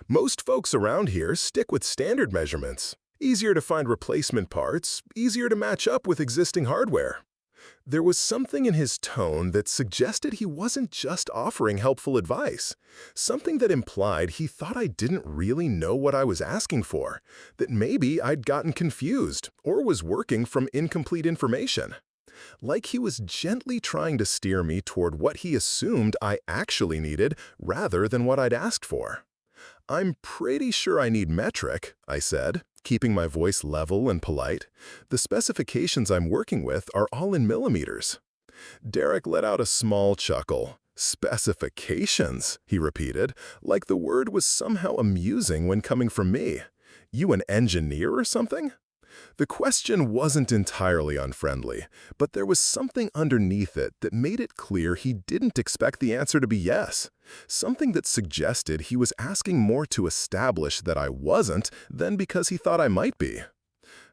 Most folks around here stick with standard measurements. Easier to find replacement parts, easier to match up with existing hardware. There was something in his tone that suggested he wasn't just offering helpful advice, something that implied he thought I didn't really know what I was asking for, that maybe I'd gotten confused or was working from incomplete information. Like he was gently trying to steer me toward what he assumed I actually needed rather than what I'd asked for. "I'm pretty sure I need metric," I said, keeping my voice level and polite. "The specifications I'm working with are all in millimeters." Derek let out a small chuckle. "Specifications," he repeated, like the word was somehow amusing when coming from me. "You an engineer or something?" The question wasn't entirely unfriendly, but there was something underneath it that made it clear he didn't expect the answer to be yes. Something that suggested he was asking more to establish that I wasn't than because he thought I might be.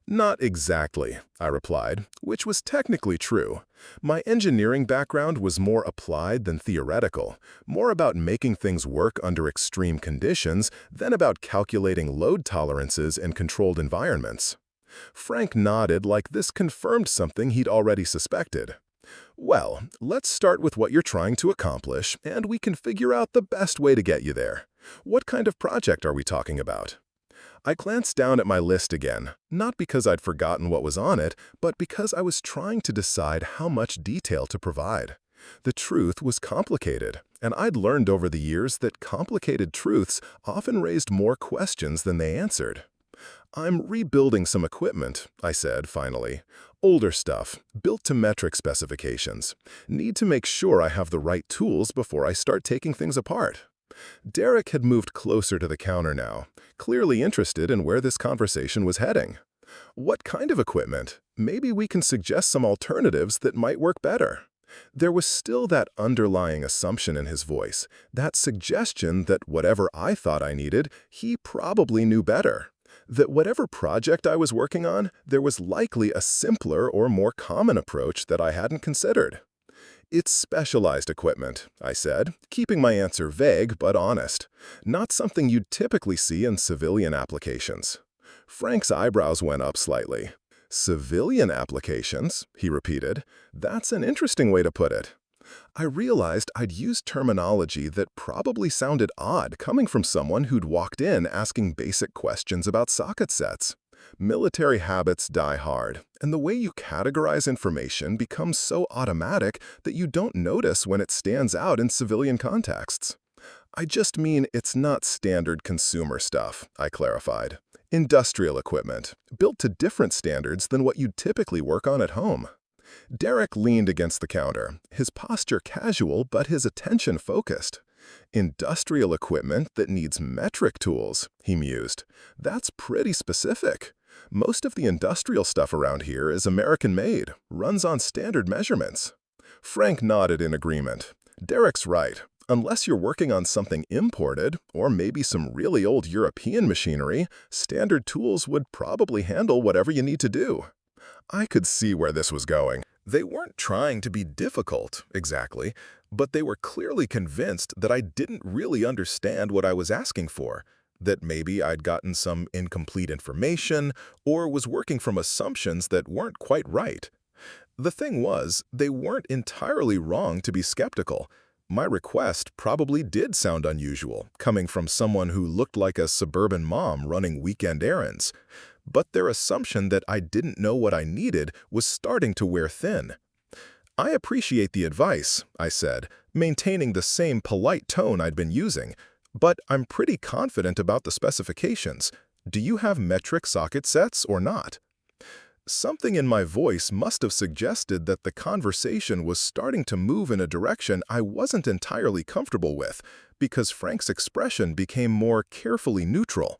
"Not exactly," I replied, which was technically true. My engineering background was more applied than theoretical, more about making things work under extreme conditions than about calculating load tolerances in controlled environments. Frank nodded like this confirmed something he'd already suspected. "Well, let's start with what you're trying to accomplish, and we can figure out the best way to get you there. What kind of project are we talking about?" I glanced down at my list again, not because I'd forgotten what was on it, but because I was trying to decide how much detail to provide. The truth was complicated, and I'd learned over the years that complicated truths often raised more questions than they answered. "I'm rebuilding some equipment," I said finally. "Older stuff, built to metric specifications. Need to make sure I have the right tools before I start taking things apart." Derek had moved closer to the counter now, clearly interested in where this conversation was heading. "What kind of equipment? Maybe we can suggest some alternatives that might work better." There was still that underlying assumption in his voice, that suggestion that whatever I thought I needed, he probably knew better. That whatever project I was working on, there was likely a simpler or more common approach that I hadn't considered. "It's specialized equipment," I said, keeping my answer vague but honest. "Not something you'd typically see in civilian applications." Frank's eyebrows went up slightly. "Civilian applications?" he repeated. "That's an interesting way to put it." I realized I'd used terminology that probably sounded odd coming from someone who'd walked in asking basic questions about socket sets. Military habits die hard, and the way you categorize information becomes so automatic that you don't notice when it stands out in civilian contexts. "I just mean it's not standard consumer stuff," I clarified. "Industrial equipment, built to different standards than what you'd typically work on at home." Derek leaned against the counter, his posture casual but his attention focused. "Industrial equipment that needs metric tools," he mused. "That's pretty specific. Most of the industrial stuff around here is American-made, runs on standard measurements." Frank nodded in agreement. "Derek's right. Unless you're working on something imported, or maybe some really old European machinery, standard tools would probably handle whatever you need to do." I could see where this was going. They weren't trying to be difficult, exactly, but they were clearly convinced that I didn't really understand what I was asking for, that maybe I'd gotten some incomplete information or was working from assumptions that weren't quite right. The thing was, they weren't entirely wrong to be skeptical. My request probably did sound unusual, coming from someone who looked like a suburban mom running weekend errands. But their assumption that I didn't know what I needed was starting to wear thin. "I appreciate the advice," I said, maintaining the same polite tone I'd been using, "but I'm pretty confident about the specifications. Do you have metric socket sets or not?" Something in my voice must have suggested that the conversation was starting to move in a direction I wasn't entirely comfortable with, because Frank's expression became more carefully neutral.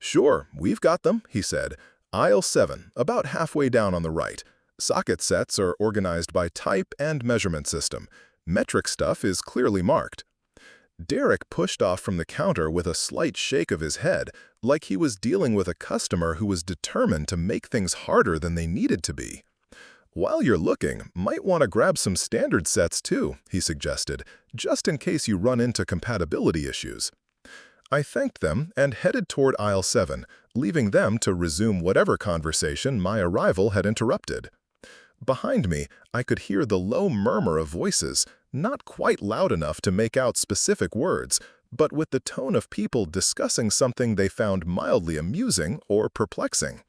"Sure, we've got them," he said. "Aisle 7, about halfway down on the right. Socket sets are organized by type and measurement system. Metric stuff is clearly marked." Derek pushed off from the counter with a slight shake of his head, like he was dealing with a customer who was determined to make things harder than they needed to be. "While you're looking, might want to grab some standard sets too," he suggested, "just in case you run into compatibility issues." I thanked them and headed toward aisle 7, leaving them to resume whatever conversation my arrival had interrupted. Behind me, I could hear the low murmur of voices, not quite loud enough to make out specific words, but with the tone of people discussing something they found mildly amusing or perplexing.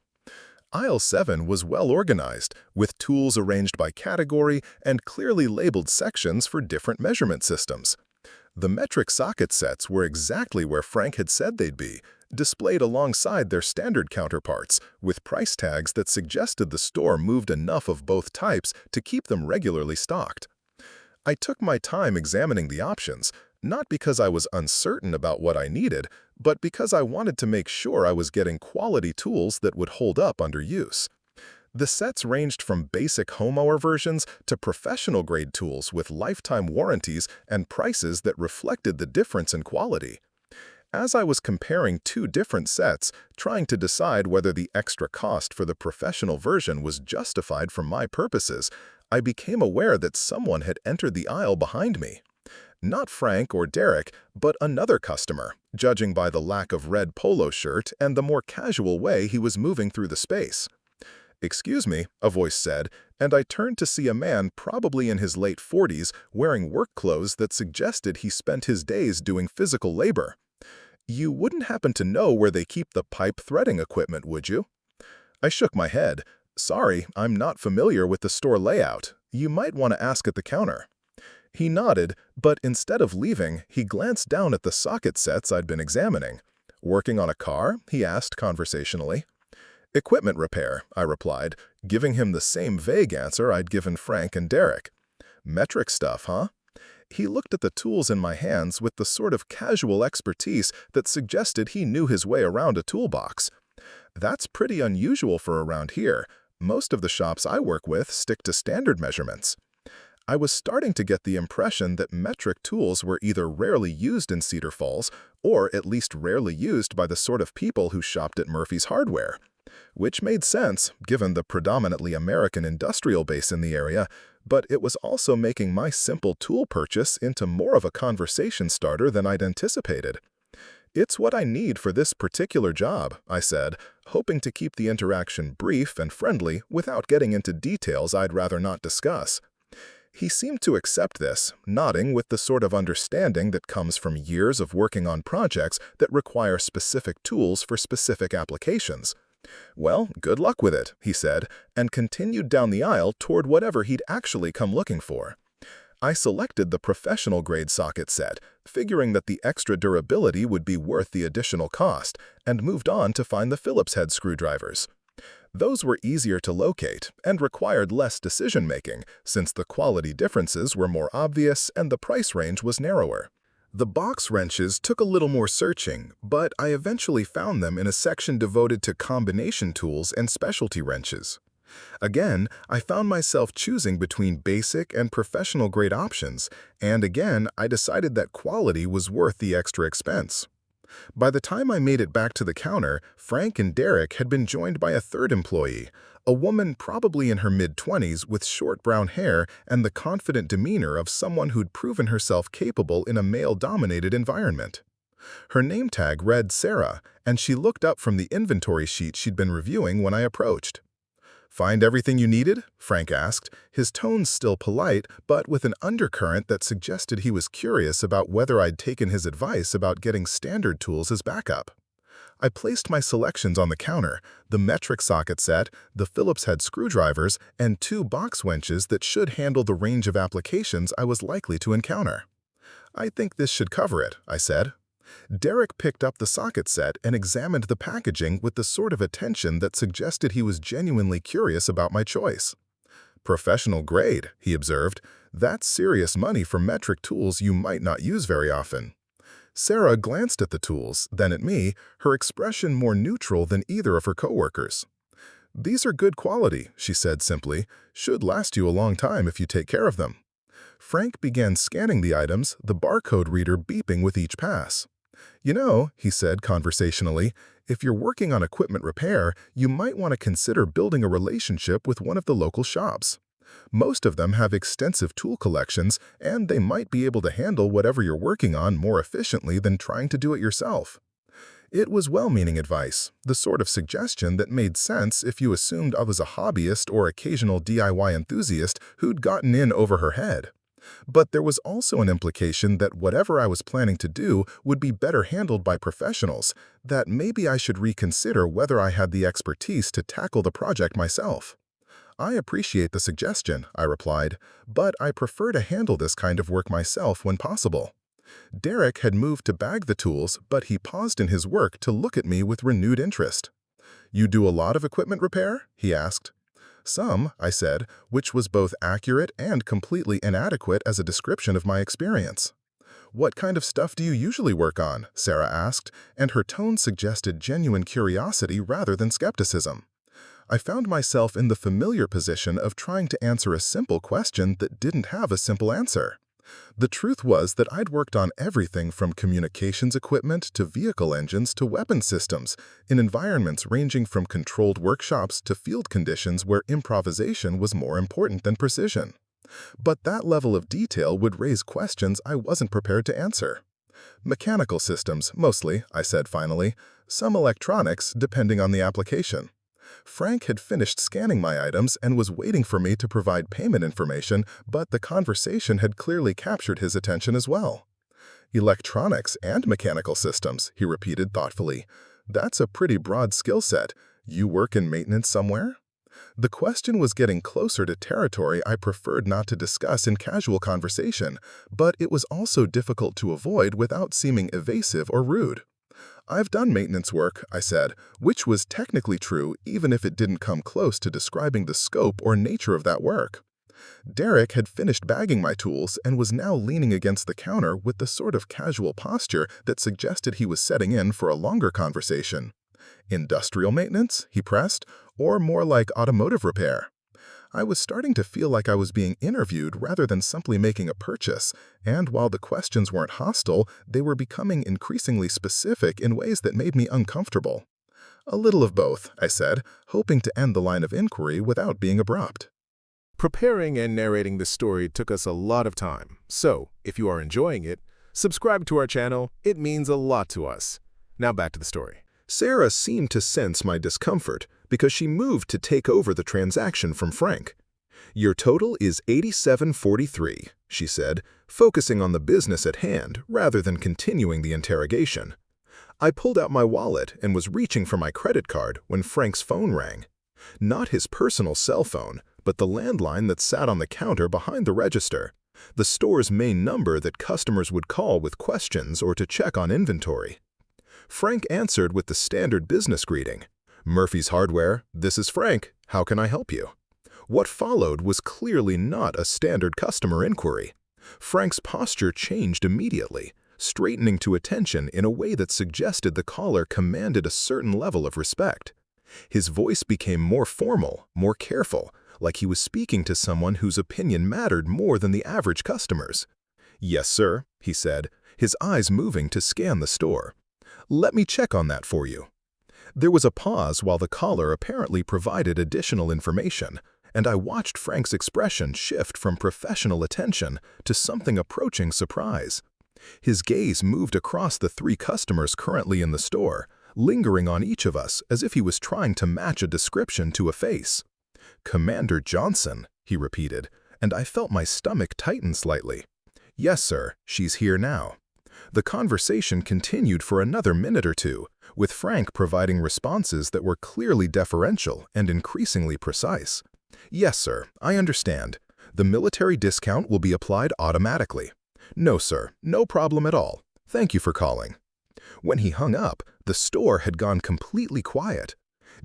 Aisle 7 was well organized, with tools arranged by category and clearly labeled sections for different measurement systems. The metric socket sets were exactly where Frank had said they'd be, displayed alongside their standard counterparts, with price tags that suggested the store moved enough of both types to keep them regularly stocked. I took my time examining the options, not because I was uncertain about what I needed, but because I wanted to make sure I was getting quality tools that would hold up under use. The sets ranged from basic homeowner versions to professional-grade tools with lifetime warranties and prices that reflected the difference in quality. As I was comparing two different sets, trying to decide whether the extra cost for the professional version was justified for my purposes, I became aware that someone had entered the aisle behind me. Not Frank or Derek, but another customer, judging by the lack of red polo shirt and the more casual way he was moving through the space. "Excuse me," a voice said, and I turned to see a man probably in his late 40s wearing work clothes that suggested he spent his days doing physical labor. "You wouldn't happen to know where they keep the pipe threading equipment, would you?" I shook my head. "Sorry, I'm not familiar with the store layout. You might want to ask at the counter." He nodded, but instead of leaving, he glanced down at the socket sets I'd been examining. "Working on a car?" he asked conversationally. "Equipment repair," I replied, giving him the same vague answer I'd given Frank and Derek. "Metric stuff, huh?" He looked at the tools in my hands with the sort of casual expertise that suggested he knew his way around a toolbox. "That's pretty unusual for around here. Most of the shops I work with stick to standard measurements." I was starting to get the impression that metric tools were either rarely used in Cedar Falls or at least rarely used by the sort of people who shopped at Murphy's Hardware. Which made sense, given the predominantly American industrial base in the area, but it was also making my simple tool purchase into more of a conversation starter than I'd anticipated. "It's what I need for this particular job," I said, hoping to keep the interaction brief and friendly without getting into details I'd rather not discuss. He seemed to accept this, nodding with the sort of understanding that comes from years of working on projects that require specific tools for specific applications. "Well, good luck with it," he said, and continued down the aisle toward whatever he'd actually come looking for. I selected the professional-grade socket set, figuring that the extra durability would be worth the additional cost, and moved on to find the Phillips head screwdrivers. Those were easier to locate and required less decision-making, since the quality differences were more obvious and the price range was narrower. The box wrenches took a little more searching, but I eventually found them in a section devoted to combination tools and specialty wrenches. Again, I found myself choosing between basic and professional-grade options, and again, I decided that quality was worth the extra expense. By the time I made it back to the counter, Frank and Derek had been joined by a third employee, a woman probably in her mid-20s with short brown hair and the confident demeanor of someone who'd proven herself capable in a male-dominated environment. Her name tag read Sarah, and she looked up from the inventory sheet she'd been reviewing when I approached. "Find everything you needed?" Frank asked, his tones still polite, but with an undercurrent that suggested he was curious about whether I'd taken his advice about getting standard tools as backup. I placed my selections on the counter, the metric socket set, the Phillips head screwdrivers, and two box wrenches that should handle the range of applications I was likely to encounter. "I think this should cover it," I said. Derek picked up the socket set and examined the packaging with the sort of attention that suggested he was genuinely curious about my choice. "Professional grade," he observed. "That's serious money for metric tools you might not use very often." Sarah glanced at the tools, then at me, her expression more neutral than either of her coworkers. "These are good quality," she said simply. "Should last you a long time if you take care of them." Frank began scanning the items, the barcode reader beeping with each pass. "You know," he said conversationally, "if you're working on equipment repair, you might want to consider building a relationship with one of the local shops. Most of them have extensive tool collections, and they might be able to handle whatever you're working on more efficiently than trying to do it yourself. It was well-meaning advice, the sort of suggestion that made sense if you assumed I was a hobbyist or occasional DIY enthusiast who'd gotten in over her head. But there was also an implication that whatever I was planning to do would be better handled by professionals, that maybe I should reconsider whether I had the expertise to tackle the project myself. "I appreciate the suggestion," I replied, "but I prefer to handle this kind of work myself when possible." Derek had moved to bag the tools, but he paused in his work to look at me with renewed interest. "You do a lot of equipment repair?" he asked. "Some," I said, which was both accurate and completely inadequate as a description of my experience. "What kind of stuff do you usually work on?" Sarah asked, and her tone suggested genuine curiosity rather than skepticism. I found myself in the familiar position of trying to answer a simple question that didn't have a simple answer. The truth was that I'd worked on everything from communications equipment to vehicle engines to weapon systems, in environments ranging from controlled workshops to field conditions where improvisation was more important than precision. But that level of detail would raise questions I wasn't prepared to answer. "Mechanical systems, mostly," I said finally. "Some electronics, depending on the application." Frank had finished scanning my items and was waiting for me to provide payment information, but the conversation had clearly captured his attention as well. "Electronics and mechanical systems," he repeated thoughtfully. "That's a pretty broad skill set. You work in maintenance somewhere?" The question was getting closer to territory I preferred not to discuss in casual conversation, but it was also difficult to avoid without seeming evasive or rude. "I've done maintenance work," I said, which was technically true even if it didn't come close to describing the scope or nature of that work. Derek had finished bagging my tools and was now leaning against the counter with the sort of casual posture that suggested he was setting in for a longer conversation. "Industrial maintenance?" he pressed, "or more like automotive repair?" I was starting to feel like I was being interviewed rather than simply making a purchase, and while the questions weren't hostile, they were becoming increasingly specific in ways that made me uncomfortable. "A little of both," I said, hoping to end the line of inquiry without being abrupt. Preparing and narrating this story took us a lot of time, so if you are enjoying it, subscribe to our channel. It means a lot to us. Now back to the story. Sarah seemed to sense my discomfort because she moved to take over the transaction from Frank. "Your total is $87.43, she said, focusing on the business at hand rather than continuing the interrogation. I pulled out my wallet and was reaching for my credit card when Frank's phone rang. Not his personal cell phone, but the landline that sat on the counter behind the register, the store's main number that customers would call with questions or to check on inventory. Frank answered with the standard business greeting. "Murphy's Hardware, this is Frank. How can I help you?" What followed was clearly not a standard customer inquiry. Frank's posture changed immediately, straightening to attention in a way that suggested the caller commanded a certain level of respect. His voice became more formal, more careful, like he was speaking to someone whose opinion mattered more than the average customer's. "Yes, sir," he said, his eyes moving to scan the store. "Let me check on that for you." There was a pause while the caller apparently provided additional information, and I watched Frank's expression shift from professional attention to something approaching surprise. His gaze moved across the three customers currently in the store, lingering on each of us as if he was trying to match a description to a face. "Commander Johnson," he repeated, and I felt my stomach tighten slightly. "Yes, sir, she's here now." The conversation continued for another minute or two, with Frank providing responses that were clearly deferential and increasingly precise. "Yes, sir, I understand. The military discount will be applied automatically." "No, sir, no problem at all. Thank you for calling." When he hung up, the store had gone completely quiet.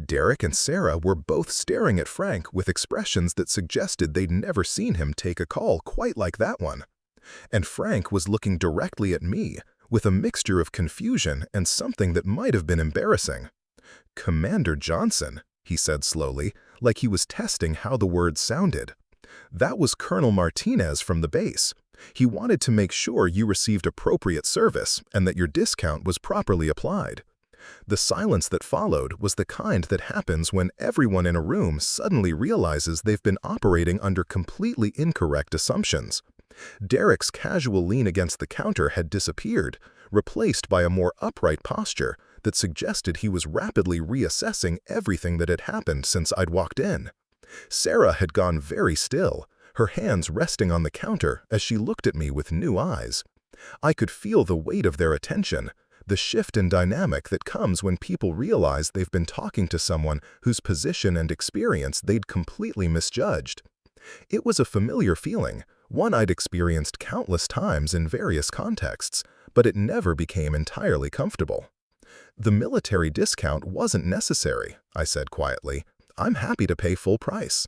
Derek and Sarah were both staring at Frank with expressions that suggested they'd never seen him take a call quite like that one. And Frank was looking directly at me, with a mixture of confusion and something that might have been embarrassing. "Commander Johnson," he said slowly, like he was testing how the words sounded. "That was Colonel Martinez from the base. He wanted to make sure you received appropriate service and that your discount was properly applied." The silence that followed was the kind that happens when everyone in a room suddenly realizes they've been operating under completely incorrect assumptions. Derek's casual lean against the counter had disappeared, replaced by a more upright posture that suggested he was rapidly reassessing everything that had happened since I'd walked in. Sarah had gone very still, her hands resting on the counter as she looked at me with new eyes. I could feel the weight of their attention, the shift in dynamic that comes when people realize they've been talking to someone whose position and experience they'd completely misjudged. It was a familiar feeling, one I'd experienced countless times in various contexts, but it never became entirely comfortable. "The military discount wasn't necessary," I said quietly. "I'm happy to pay full price."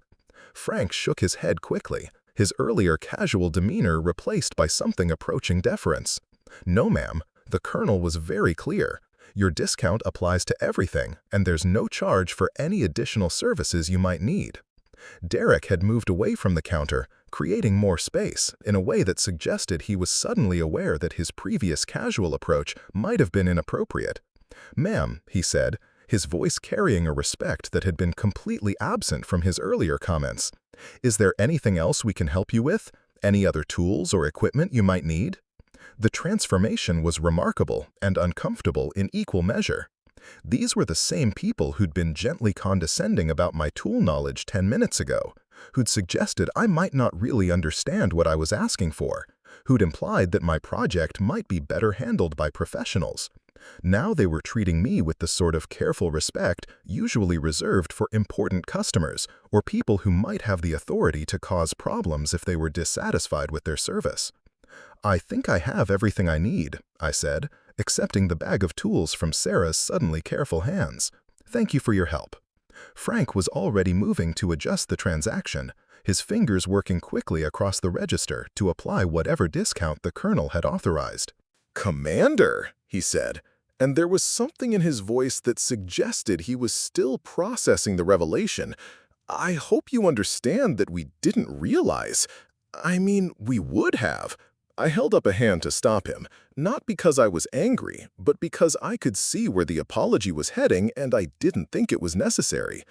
Frank shook his head quickly, his earlier casual demeanor replaced by something approaching deference. "No, ma'am, the colonel was very clear. Your discount applies to everything, and there's no charge for any additional services you might need." Derek had moved away from the counter, creating more space in a way that suggested he was suddenly aware that his previous casual approach might have been inappropriate. "Ma'am," he said, his voice carrying a respect that had been completely absent from his earlier comments. "Is there anything else we can help you with? Any other tools or equipment you might need?" The transformation was remarkable and uncomfortable in equal measure. These were the same people who'd been gently condescending about my tool knowledge 10 minutes ago, who'd suggested I might not really understand what I was asking for, who'd implied that my project might be better handled by professionals. Now they were treating me with the sort of careful respect usually reserved for important customers or people who might have the authority to cause problems if they were dissatisfied with their service. "I think I have everything I need," I said, accepting the bag of tools from Sarah's suddenly careful hands. "Thank you for your help." Frank was already moving to adjust the transaction, his fingers working quickly across the register to apply whatever discount the colonel had authorized. "Commander," he said, and there was something in his voice that suggested he was still processing the revelation. "I hope you understand that we didn't realize. I mean, we would have." I held up a hand to stop him, not because I was angry, but because I could see where the apology was heading and I didn't think it was necessary.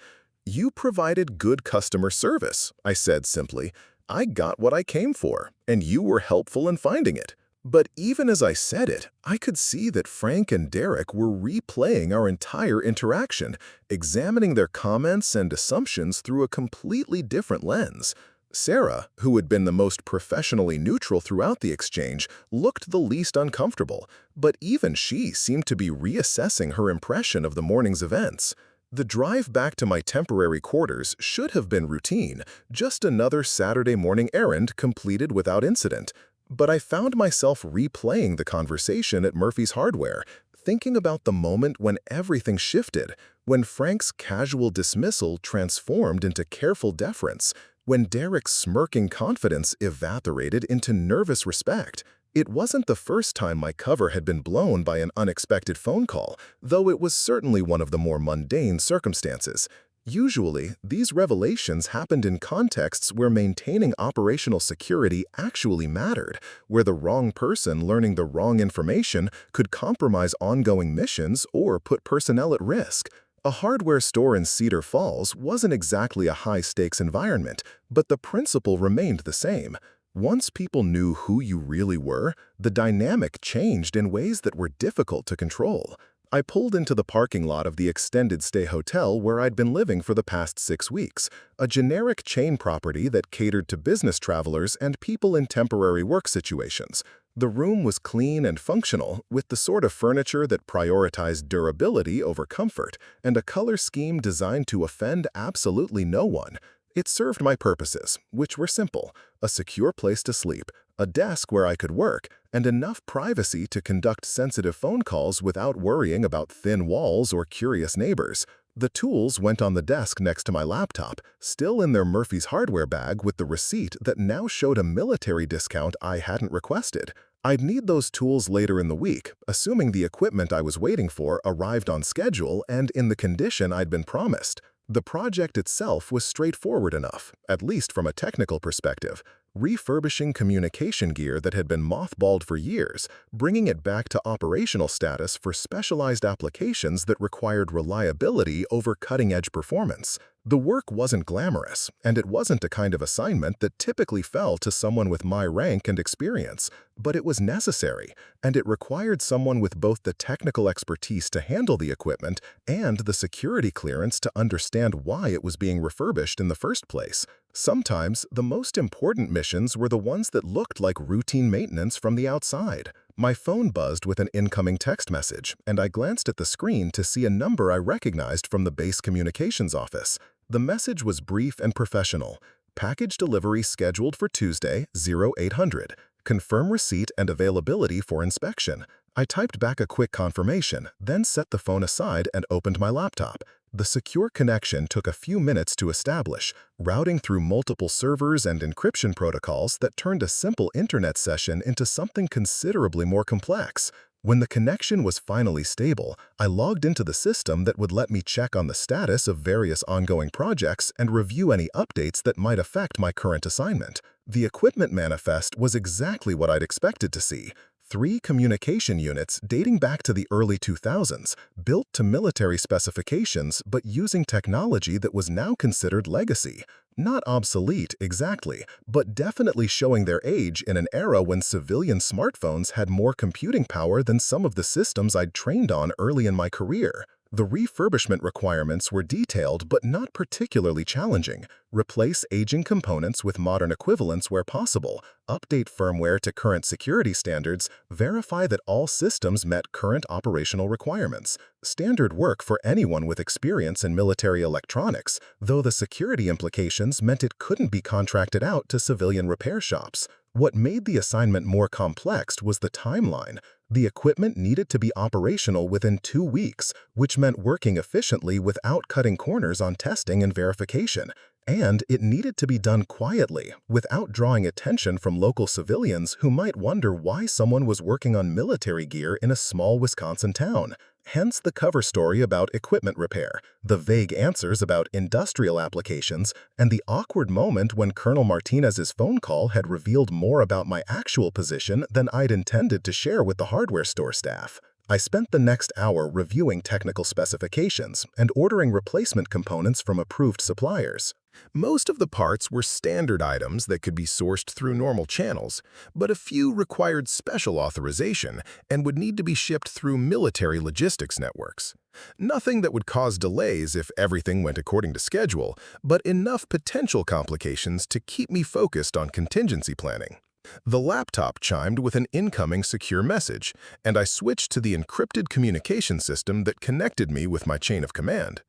"You provided good customer service," I said simply. "I got what I came for, and you were helpful in finding it." But even as I said it, I could see that Frank and Derek were replaying our entire interaction, examining their comments and assumptions through a completely different lens. Sarah, who had been the most professionally neutral throughout the exchange, looked the least uncomfortable, but even she seemed to be reassessing her impression of the morning's events. The drive back to my temporary quarters should have been routine, just another Saturday morning errand completed without incident. But I found myself replaying the conversation at Murphy's Hardware, thinking about the moment when everything shifted, when Frank's casual dismissal transformed into careful deference, when Derek's smirking confidence evaporated into nervous respect. It wasn't the first time my cover had been blown by an unexpected phone call, though it was certainly one of the more mundane circumstances. Usually, these revelations happened in contexts where maintaining operational security actually mattered, where the wrong person learning the wrong information could compromise ongoing missions or put personnel at risk. A hardware store in Cedar Falls wasn't exactly a high-stakes environment, but the principle remained the same. Once people knew who you really were, the dynamic changed in ways that were difficult to control. I pulled into the parking lot of the extended stay hotel where I'd been living for the past 6 weeks, a generic chain property that catered to business travelers and people in temporary work situations. The room was clean and functional, with the sort of furniture that prioritized durability over comfort, and a color scheme designed to offend absolutely no one. It served my purposes, which were simple: a secure place to sleep, a desk where I could work, and enough privacy to conduct sensitive phone calls without worrying about thin walls or curious neighbors. The tools went on the desk next to my laptop, still in their Murphy's Hardware bag with the receipt that now showed a military discount I hadn't requested. I'd need those tools later in the week, assuming the equipment I was waiting for arrived on schedule and in the condition I'd been promised. The project itself was straightforward enough, at least from a technical perspective. refurbishing communication gear that had been mothballed for years, bringing it back to operational status for specialized applications that required reliability over cutting-edge performance. The work wasn't glamorous, and it wasn't a kind of assignment that typically fell to someone with my rank and experience, but it was necessary, and it required someone with both the technical expertise to handle the equipment and the security clearance to understand why it was being refurbished in the first place. Sometimes, the most important missions were the ones that looked like routine maintenance from the outside. My phone buzzed with an incoming text message, and I glanced at the screen to see a number I recognized from the base communications office. The message was brief and professional. Package delivery scheduled for Tuesday, 0800. Confirm receipt and availability for inspection. I typed back a quick confirmation, then set the phone aside and opened my laptop. The secure connection took a few minutes to establish, routing through multiple servers and encryption protocols that turned a simple internet session into something considerably more complex. When the connection was finally stable, I logged into the system that would let me check on the status of various ongoing projects and review any updates that might affect my current assignment. The equipment manifest was exactly what I'd expected to see. 3 communication units dating back to the early 2000s, built to military specifications but using technology that was now considered legacy. Not obsolete exactly, but definitely showing their age in an era when civilian smartphones had more computing power than some of the systems I'd trained on early in my career. The refurbishment requirements were detailed but not particularly challenging. Replace aging components with modern equivalents where possible, update firmware to current security standards, verify that all systems met current operational requirements. Standard work for anyone with experience in military electronics, though the security implications meant it couldn't be contracted out to civilian repair shops. What made the assignment more complex was the timeline. The equipment needed to be operational within 2 weeks, which meant working efficiently without cutting corners on testing and verification. And it needed to be done quietly, without drawing attention from local civilians who might wonder why someone was working on military gear in a small Wisconsin town. Hence the cover story about equipment repair, the vague answers about industrial applications, and the awkward moment when Colonel Martinez's phone call had revealed more about my actual position than I'd intended to share with the hardware store staff. I spent the next hour reviewing technical specifications and ordering replacement components from approved suppliers. Most of the parts were standard items that could be sourced through normal channels, but a few required special authorization and would need to be shipped through military logistics networks. Nothing that would cause delays if everything went according to schedule, but enough potential complications to keep me focused on contingency planning. The laptop chimed with an incoming secure message, and I switched to the encrypted communication system that connected me with my chain of command.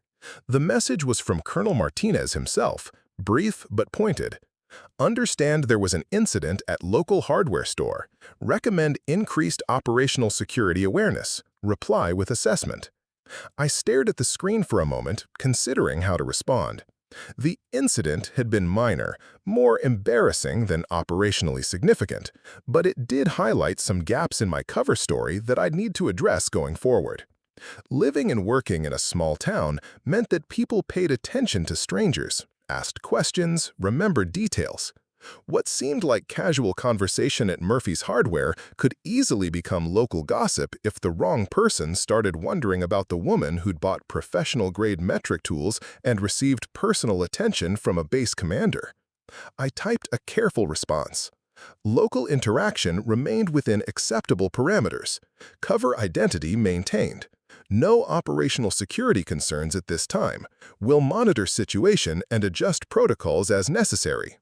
The message was from Colonel Martinez himself, brief but pointed. Understand there was an incident at local hardware store. Recommend increased operational security awareness. Reply with assessment. I stared at the screen for a moment, considering how to respond. The incident had been minor, more embarrassing than operationally significant, but it did highlight some gaps in my cover story that I'd need to address going forward. Living and working in a small town meant that people paid attention to strangers, asked questions, remembered details. What seemed like casual conversation at Murphy's Hardware could easily become local gossip if the wrong person started wondering about the woman who'd bought professional-grade metric tools and received personal attention from a base commander. I typed a careful response. Local interaction remained within acceptable parameters. Cover identity maintained. No operational security concerns at this time. We'll monitor situation and adjust protocols as necessary.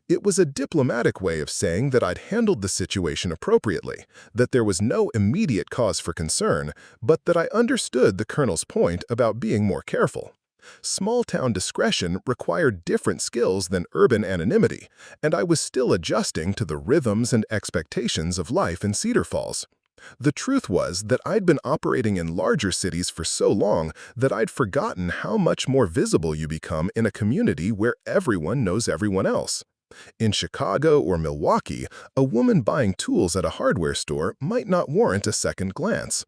It was a diplomatic way of saying that I'd handled the situation appropriately, that there was no immediate cause for concern, but that I understood the colonel's point about being more careful. Small-town discretion required different skills than urban anonymity, and I was still adjusting to the rhythms and expectations of life in Cedar Falls. The truth was that I'd been operating in larger cities for so long that I'd forgotten how much more visible you become in a community where everyone knows everyone else. In Chicago or Milwaukee, a woman buying tools at a hardware store might not warrant a second glance.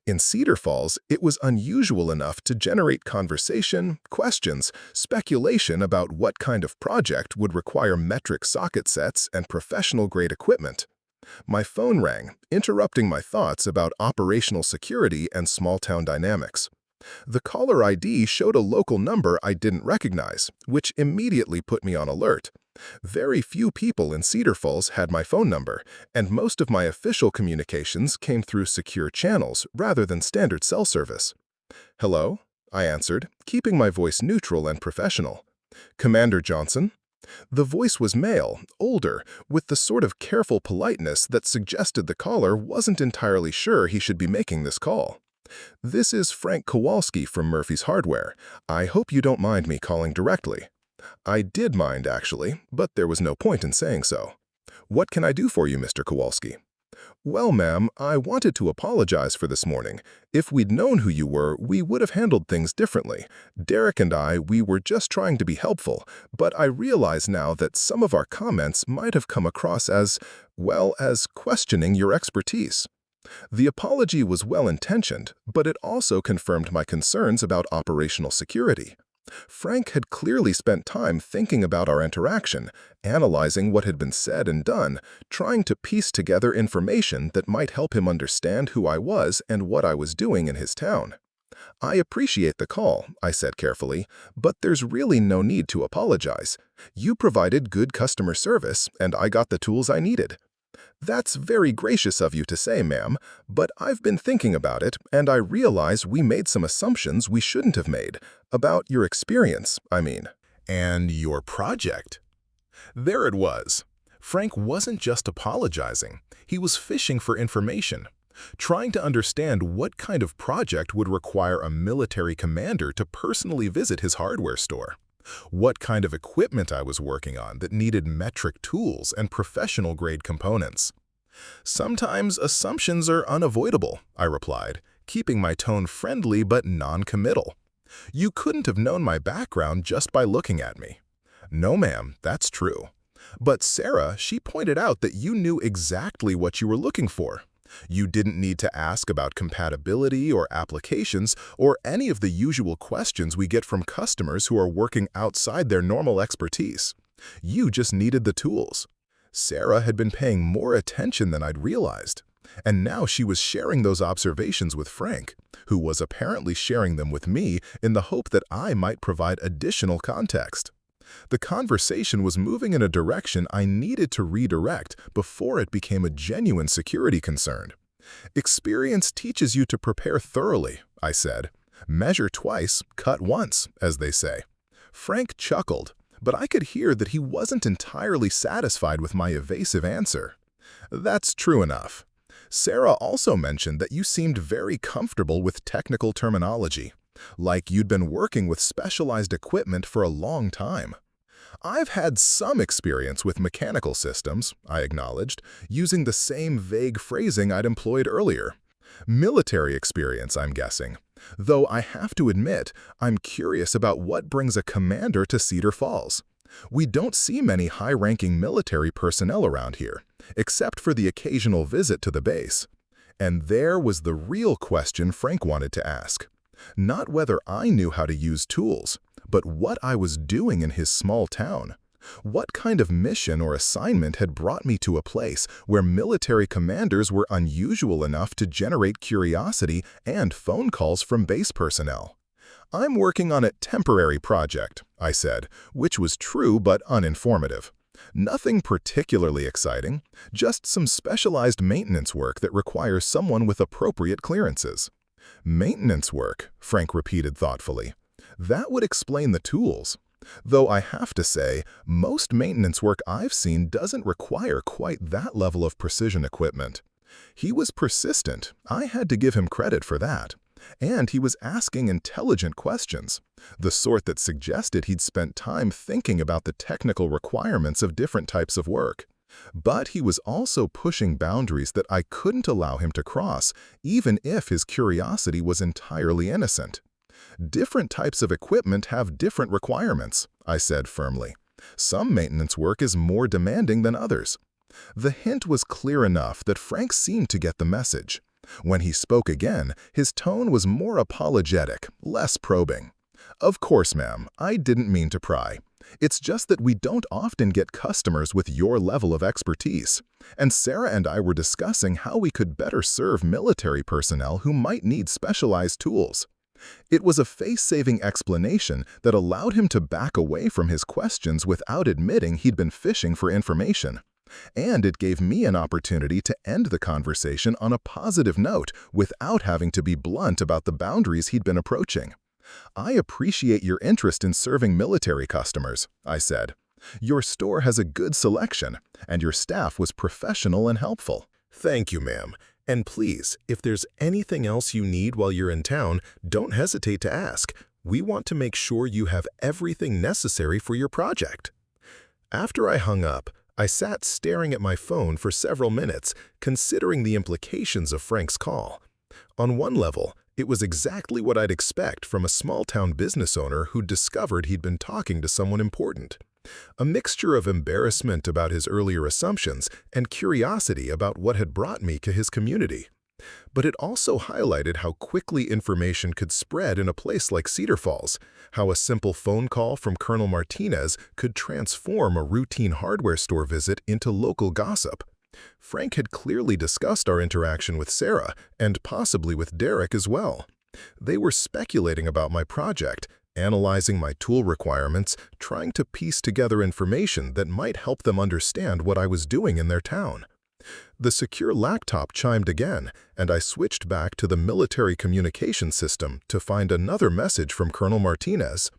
In Cedar Falls, it was unusual enough to generate conversation, questions, speculation about what kind of project would require metric socket sets and professional-grade equipment. My phone rang, interrupting my thoughts about operational security and small-town dynamics. The caller ID showed a local number I didn't recognize, which immediately put me on alert. Very few people in Cedar Falls had my phone number, and most of my official communications came through secure channels rather than standard cell service. "Hello?" I answered, keeping my voice neutral and professional. "Commander Johnson?" The voice was male, older, with the sort of careful politeness that suggested the caller wasn't entirely sure he should be making this call. "This is Frank Kowalski from Murphy's Hardware. I hope you don't mind me calling directly." I did mind, actually, but there was no point in saying so. "What can I do for you, Mr. Kowalski?" "Well, ma'am, I wanted to apologize for this morning. If we'd known who you were, we would have handled things differently. Derek and we were just trying to be helpful, but I realize now that some of our comments might have come across as, well, as questioning your expertise." The apology was well-intentioned, but it also confirmed my concerns about operational security. Frank had clearly spent time thinking about our interaction, analyzing what had been said and done, trying to piece together information that might help him understand who I was and what I was doing in his town. "I appreciate the call," I said carefully, "but there's really no need to apologize. You provided good customer service, and I got the tools I needed." "That's very gracious of you to say, ma'am, but I've been thinking about it, and I realize we made some assumptions we shouldn't have made. About your experience, I mean." And your project. There it was. Frank wasn't just apologizing. He was fishing for information, trying to understand what kind of project would require a military commander to personally visit his hardware store. What kind of equipment I was working on that needed metric tools and professional-grade components. "Sometimes assumptions are unavoidable," I replied, keeping my tone friendly but non-committal. "You couldn't have known my background just by looking at me." "No, ma'am, that's true. But Sarah, she pointed out that you knew exactly what you were looking for. You didn't need to ask about compatibility or applications or any of the usual questions we get from customers who are working outside their normal expertise. You just needed the tools." Sarah had been paying more attention than I'd realized, and now she was sharing those observations with Frank, who was apparently sharing them with me in the hope that I might provide additional context. The conversation was moving in a direction I needed to redirect before it became a genuine security concern. "Experience teaches you to prepare thoroughly," I said. "Measure twice, cut once," as they say. Frank chuckled, but I could hear that he wasn't entirely satisfied with my evasive answer. "That's true enough. Sarah also mentioned that you seemed very comfortable with technical terminology, like you'd been working with specialized equipment for a long time." "I've had some experience with mechanical systems," I acknowledged, using the same vague phrasing I'd employed earlier. "Military experience, I'm guessing. Though I have to admit, I'm curious about what brings a commander to Cedar Falls. We don't see many high-ranking military personnel around here, except for the occasional visit to the base." And there was the real question Frank wanted to ask. Not whether I knew how to use tools, but what I was doing in his small town. What kind of mission or assignment had brought me to a place where military commanders were unusual enough to generate curiosity and phone calls from base personnel? "I'm working on a temporary project," I said, which was true but uninformative. "Nothing particularly exciting, just some specialized maintenance work that requires someone with appropriate clearances." "Maintenance work," Frank repeated thoughtfully. "That would explain the tools. Though I have to say, most maintenance work I've seen doesn't require quite that level of precision equipment." He was persistent. I had to give him credit for that. And he was asking intelligent questions, the sort that suggested he'd spent time thinking about the technical requirements of different types of work. But he was also pushing boundaries that I couldn't allow him to cross, even if his curiosity was entirely innocent. "Different types of equipment have different requirements," I said firmly. "Some maintenance work is more demanding than others." The hint was clear enough that Frank seemed to get the message. When he spoke again, his tone was more apologetic, less probing. "Of course, ma'am, I didn't mean to pry. It's just that we don't often get customers with your level of expertise. And Sarah and I were discussing how we could better serve military personnel who might need specialized tools." It was a face-saving explanation that allowed him to back away from his questions without admitting he'd been fishing for information. And it gave me an opportunity to end the conversation on a positive note without having to be blunt about the boundaries he'd been approaching. "I appreciate your interest in serving military customers," I said. "Your store has a good selection, and your staff was professional and helpful." Thank you, ma'am. And please, if there's anything else you need while you're in town, don't hesitate to ask. We want to make sure you have everything necessary for your project. After I hung up, I sat staring at my phone for several minutes, considering the implications of Frank's call. On one level, it was exactly what I'd expect from a small-town business owner who discovered he'd been talking to someone important. A mixture of embarrassment about his earlier assumptions and curiosity about what had brought me to his community. But it also highlighted how quickly information could spread in a place like Cedar Falls, how a simple phone call from Colonel Martinez could transform a routine hardware store visit into local gossip. Frank had clearly discussed our interaction with Sarah, and possibly with Derek as well. They were speculating about my project, analyzing my tool requirements, trying to piece together information that might help them understand what I was doing in their town. The secure laptop chimed again, and I switched back to the military communication system to find another message from Colonel Martinez.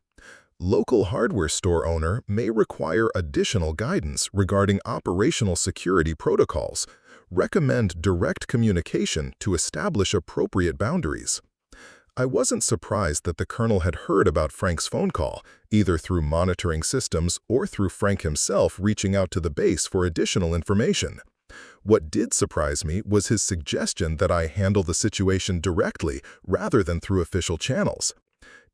"Local hardware store owner may require additional guidance regarding operational security protocols. Recommend direct communication to establish appropriate boundaries." I wasn't surprised that the colonel had heard about Frank's phone call, either through monitoring systems or through Frank himself reaching out to the base for additional information. What did surprise me was his suggestion that I handle the situation directly rather than through official channels.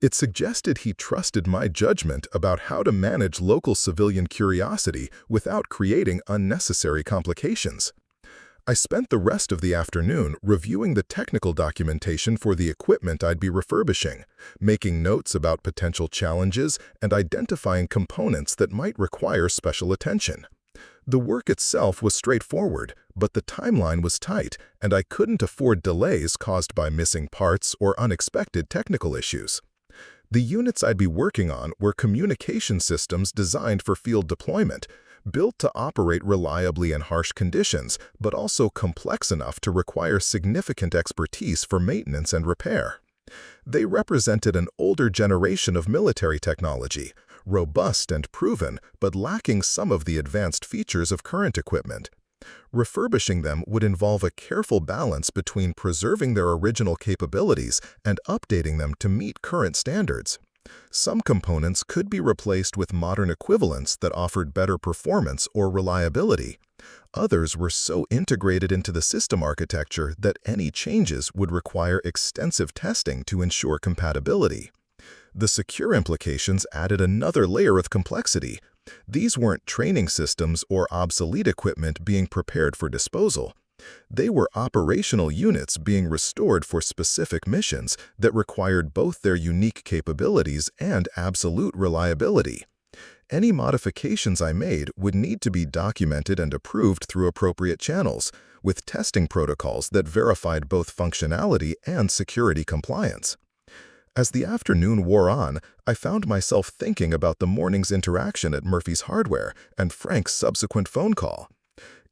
It suggested he trusted my judgment about how to manage local civilian curiosity without creating unnecessary complications. I spent the rest of the afternoon reviewing the technical documentation for the equipment I'd be refurbishing, making notes about potential challenges and identifying components that might require special attention. The work itself was straightforward, but the timeline was tight, and I couldn't afford delays caused by missing parts or unexpected technical issues. The units I'd be working on were communication systems designed for field deployment, built to operate reliably in harsh conditions, but also complex enough to require significant expertise for maintenance and repair. They represented an older generation of military technology, robust and proven, but lacking some of the advanced features of current equipment. Refurbishing them would involve a careful balance between preserving their original capabilities and updating them to meet current standards. Some components could be replaced with modern equivalents that offered better performance or reliability. Others were so integrated into the system architecture that any changes would require extensive testing to ensure compatibility. The secure implications added another layer of complexity. These weren't training systems or obsolete equipment being prepared for disposal. They were operational units being restored for specific missions that required both their unique capabilities and absolute reliability. Any modifications I made would need to be documented and approved through appropriate channels, with testing protocols that verified both functionality and security compliance. As the afternoon wore on, I found myself thinking about the morning's interaction at Murphy's Hardware and Frank's subsequent phone call.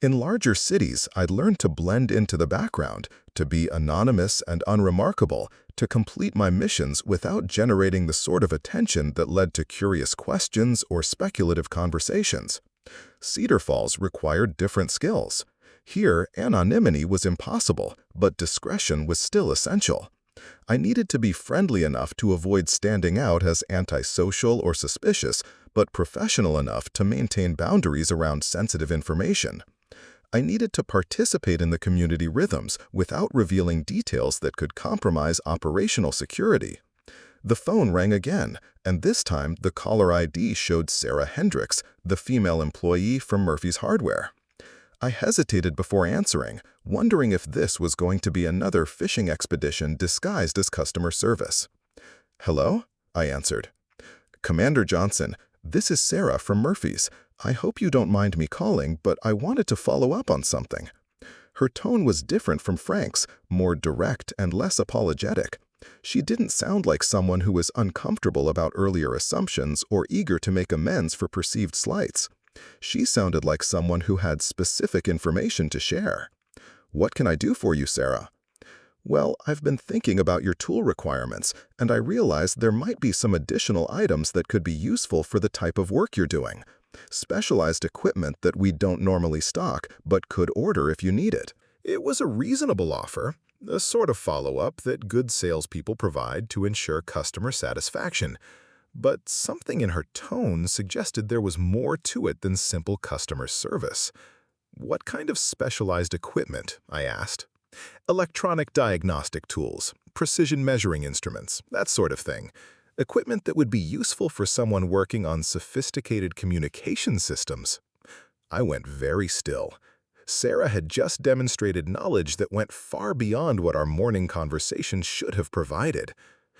In larger cities, I'd learned to blend into the background, to be anonymous and unremarkable, to complete my missions without generating the sort of attention that led to curious questions or speculative conversations. Cedar Falls required different skills. Here, anonymity was impossible, but discretion was still essential. I needed to be friendly enough to avoid standing out as antisocial or suspicious, but professional enough to maintain boundaries around sensitive information. I needed to participate in the community rhythms without revealing details that could compromise operational security. The phone rang again, and this time the caller ID showed Sarah Hendricks, the female employee from Murphy's Hardware. I hesitated before answering, wondering if this was going to be another fishing expedition disguised as customer service. "Hello?" I answered. "Commander Johnson, this is Sarah from Murphy's. I hope you don't mind me calling, but I wanted to follow up on something." Her tone was different from Frank's, more direct and less apologetic. She didn't sound like someone who was uncomfortable about earlier assumptions or eager to make amends for perceived slights. She sounded like someone who had specific information to share. "What can I do for you, Sarah?" "Well, I've been thinking about your tool requirements, and I realized there might be some additional items that could be useful for the type of work you're doing. Specialized equipment that we don't normally stock, but could order if you need it." It was a reasonable offer, a sort of follow-up that good salespeople provide to ensure customer satisfaction. But something in her tone suggested there was more to it than simple customer service. "What kind of specialized equipment?" I asked. "Electronic diagnostic tools, precision measuring instruments, that sort of thing. Equipment that would be useful for someone working on sophisticated communication systems." I went very still. Sarah had just demonstrated knowledge that went far beyond what our morning conversation should have provided.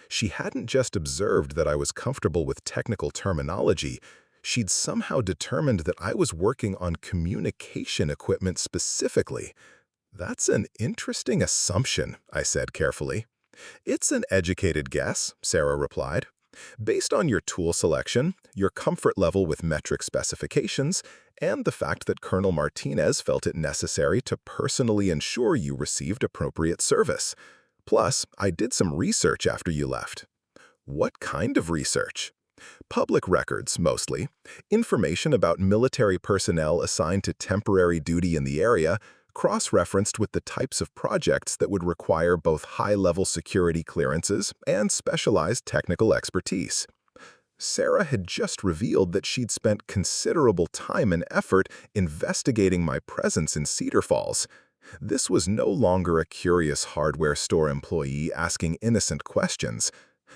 She hadn't just observed that I was comfortable with technical terminology, she'd somehow determined that I was working on communication equipment specifically. "That's an interesting assumption," I said carefully. "It's an educated guess," Sarah replied. "Based on your tool selection, your comfort level with metric specifications, and the fact that Colonel Martinez felt it necessary to personally ensure you received appropriate service. Plus, I did some research after you left." "What kind of research?" "Public records, mostly. Information about military personnel assigned to temporary duty in the area, cross-referenced with the types of projects that would require both high-level security clearances and specialized technical expertise." Sarah had just revealed that she'd spent considerable time and effort investigating my presence in Cedar Falls. This was no longer a curious hardware store employee asking innocent questions.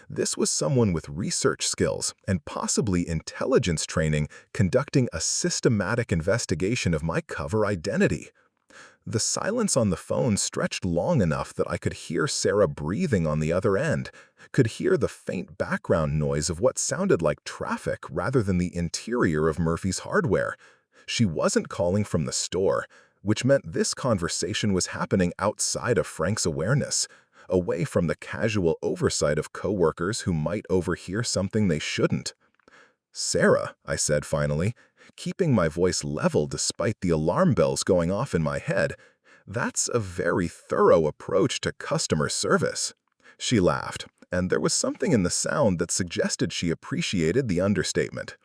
This was someone with research skills and possibly intelligence training conducting a systematic investigation of my cover identity. The silence on the phone stretched long enough that I could hear Sarah breathing on the other end, could hear the faint background noise of what sounded like traffic rather than the interior of Murphy's hardware. She wasn't calling from the store, which meant this conversation was happening outside of Frank's awareness, away from the casual oversight of coworkers who might overhear something they shouldn't. "Sarah," I said finally, keeping my voice level despite the alarm bells going off in my head, "that's a very thorough approach to customer service." She laughed, and there was something in the sound that suggested she appreciated the understatement.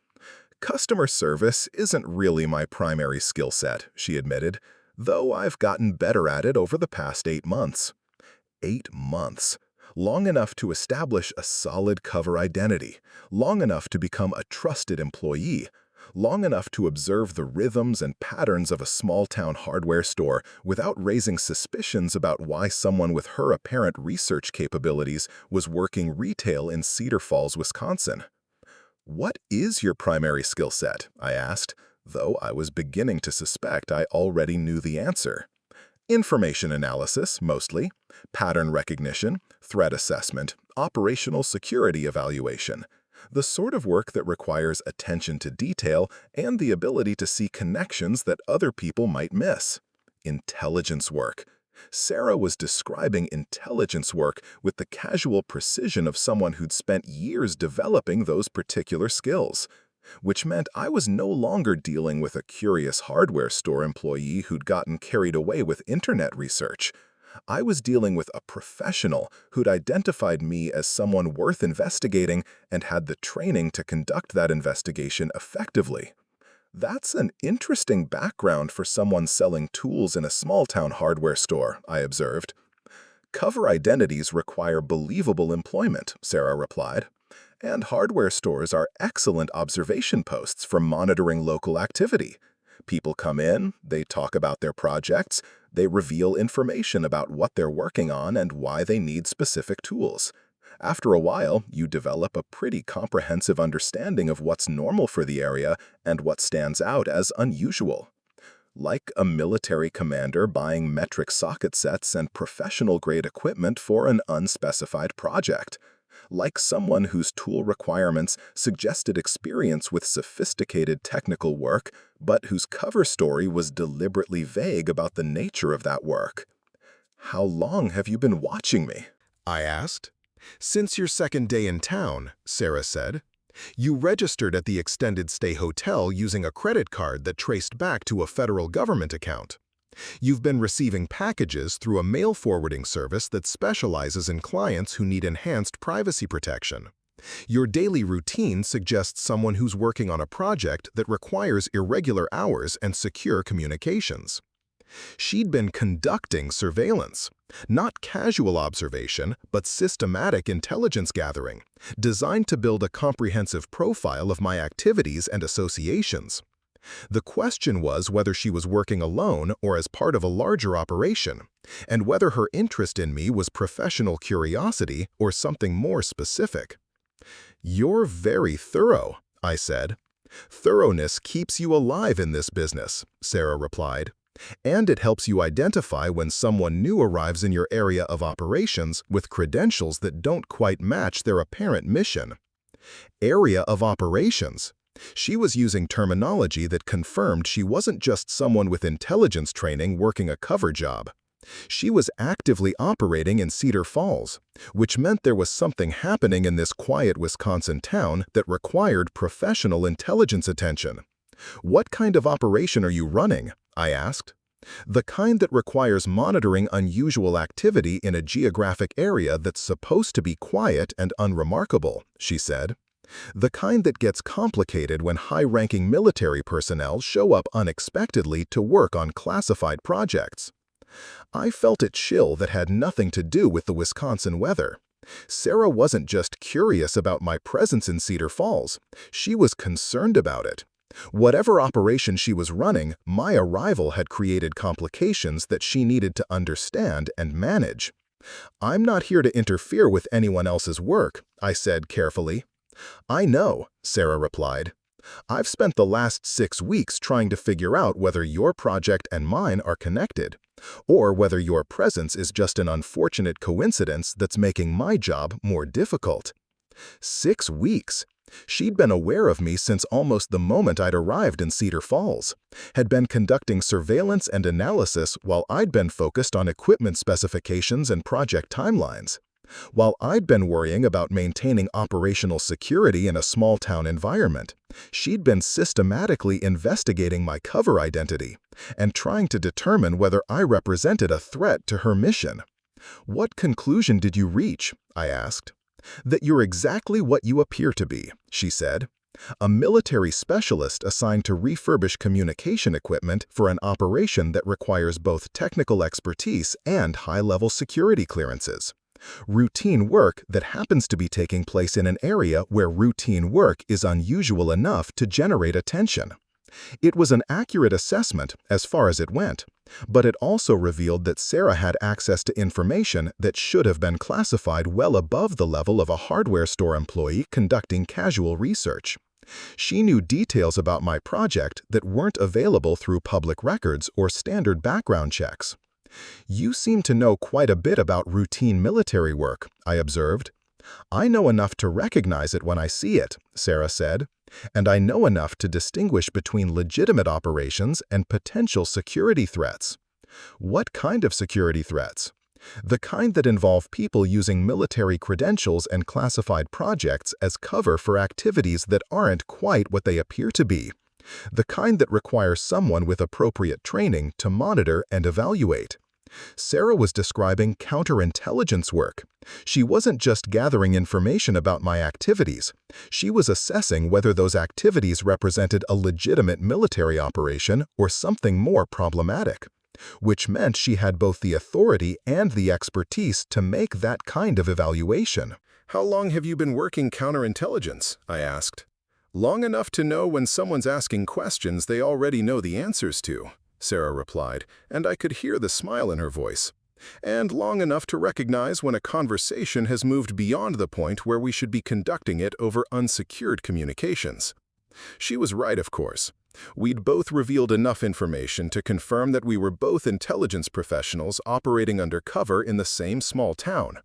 "Customer service isn't really my primary skill set," she admitted, "though I've gotten better at it over the past 8 months. 8 months. Long enough to establish a solid cover identity, long enough to become a trusted employee, long enough to observe the rhythms and patterns of a small-town hardware store without raising suspicions about why someone with her apparent research capabilities was working retail in Cedar Falls, Wisconsin." "What is your primary skill set?" I asked, though I was beginning to suspect I already knew the answer. "Information analysis, mostly, pattern recognition, threat assessment, operational security evaluation. The sort of work that requires attention to detail and the ability to see connections that other people might miss. Intelligence work." Sarah was describing intelligence work with the casual precision of someone who'd spent years developing those particular skills, which meant I was no longer dealing with a curious hardware store employee who'd gotten carried away with internet research. I was dealing with a professional who'd identified me as someone worth investigating and had the training to conduct that investigation effectively. "That's an interesting background for someone selling tools in a small-town hardware store," I observed. "Cover identities require believable employment," Sarah replied. "And hardware stores are excellent observation posts for monitoring local activity. People come in, they talk about their projects, they reveal information about what they're working on and why they need specific tools. After a while, you develop a pretty comprehensive understanding of what's normal for the area and what stands out as unusual." Like a military commander buying metric socket sets and professional-grade equipment for an unspecified project. Like someone whose tool requirements suggested experience with sophisticated technical work, but whose cover story was deliberately vague about the nature of that work. "How long have you been watching me?" I asked. "Since your second day in town," Sarah said. "You registered at the extended stay hotel using a credit card that traced back to a federal government account. You've been receiving packages through a mail forwarding service that specializes in clients who need enhanced privacy protection. Your daily routine suggests someone who's working on a project that requires irregular hours and secure communications." She'd been conducting surveillance, not casual observation, but systematic intelligence gathering, designed to build a comprehensive profile of my activities and associations. The question was whether she was working alone or as part of a larger operation, and whether her interest in me was professional curiosity or something more specific. "You're very thorough," I said. "Thoroughness keeps you alive in this business," Sarah replied. "And it helps you identify when someone new arrives in your area of operations with credentials that don't quite match their apparent mission." Area of operations. She was using terminology that confirmed she wasn't just someone with intelligence training working a cover job. She was actively operating in Cedar Falls, which meant there was something happening in this quiet Wisconsin town that required professional intelligence attention. "What kind of operation are you running?" I asked. "The kind that requires monitoring unusual activity in a geographic area that's supposed to be quiet and unremarkable," she said. "The kind that gets complicated when high-ranking military personnel show up unexpectedly to work on classified projects." I felt a chill that had nothing to do with the Wisconsin weather. Sarah wasn't just curious about my presence in Cedar Falls. She was concerned about it. Whatever operation she was running, my arrival had created complications that she needed to understand and manage. "I'm not here to interfere with anyone else's work," I said carefully. "I know," Sarah replied. "I've spent the last 6 weeks trying to figure out whether your project and mine are connected, or whether your presence is just an unfortunate coincidence that's making my job more difficult." 6 weeks. She'd been aware of me since almost the moment I'd arrived in Cedar Falls, had been conducting surveillance and analysis while I'd been focused on equipment specifications and project timelines. While I'd been worrying about maintaining operational security in a small-town environment, she'd been systematically investigating my cover identity and trying to determine whether I represented a threat to her mission. "What conclusion did you reach?" I asked. "That you're exactly what you appear to be," she said. "A military specialist assigned to refurbish communication equipment for an operation that requires both technical expertise and high-level security clearances. Routine work that happens to be taking place in an area where routine work is unusual enough to generate attention." It was an accurate assessment as far as it went, but it also revealed that Sarah had access to information that should have been classified well above the level of a hardware store employee conducting casual research. She knew details about my project that weren't available through public records or standard background checks. "You seem to know quite a bit about routine military work," I observed. "I know enough to recognize it when I see it," Sarah said. "And I know enough to distinguish between legitimate operations and potential security threats." "What kind of security threats?" "The kind that involve people using military credentials and classified projects as cover for activities that aren't quite what they appear to be. The kind that requires someone with appropriate training to monitor and evaluate." Sarah was describing counterintelligence work. She wasn't just gathering information about my activities. She was assessing whether those activities represented a legitimate military operation or something more problematic, which meant she had both the authority and the expertise to make that kind of evaluation. "How long have you been working counterintelligence?" I asked. "Long enough to know when someone's asking questions they already know the answers to," Sarah replied, and I could hear the smile in her voice. "And long enough to recognize when a conversation has moved beyond the point where we should be conducting it over unsecured communications." She was right, of course. We'd both revealed enough information to confirm that we were both intelligence professionals operating undercover in the same small town.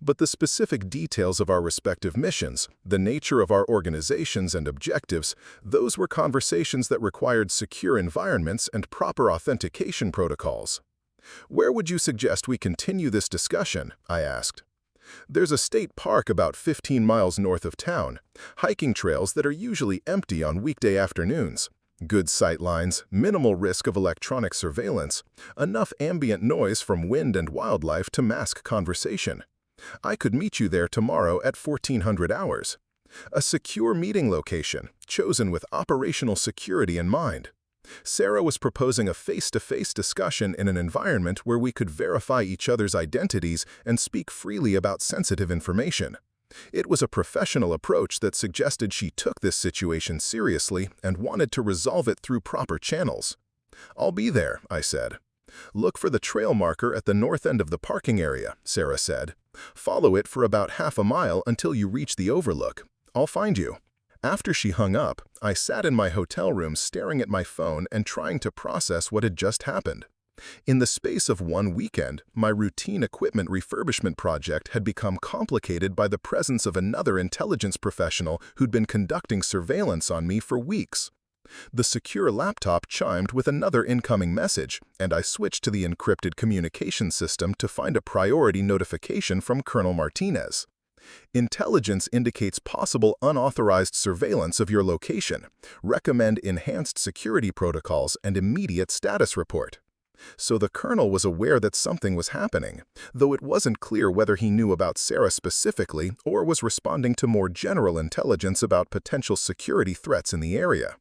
But the specific details of our respective missions, the nature of our organizations and objectives, those were conversations that required secure environments and proper authentication protocols. "Where would you suggest we continue this discussion?" I asked. "There's a state park about 15 miles north of town, hiking trails that are usually empty on weekday afternoons. Good sight lines, minimal risk of electronic surveillance, enough ambient noise from wind and wildlife to mask conversation. I could meet you there tomorrow at 1400 hours. A secure meeting location, chosen with operational security in mind." Sarah was proposing a face-to-face discussion in an environment where we could verify each other's identities and speak freely about sensitive information. It was a professional approach that suggested she took this situation seriously and wanted to resolve it through proper channels. "I'll be there," I said. "Look for the trail marker at the north end of the parking area," Sarah said. "Follow it for about half a mile until you reach the overlook. I'll find you." After she hung up, I sat in my hotel room staring at my phone and trying to process what had just happened. In the space of one weekend, my routine equipment refurbishment project had become complicated by the presence of another intelligence professional who'd been conducting surveillance on me for weeks. The secure laptop chimed with another incoming message, and I switched to the encrypted communication system to find a priority notification from Colonel Martinez. "Intelligence indicates possible unauthorized surveillance of your location. Recommend enhanced security protocols and immediate status report." So the colonel was aware that something was happening, though it wasn't clear whether he knew about Sarah specifically or was responding to more general intelligence about potential security threats in the area.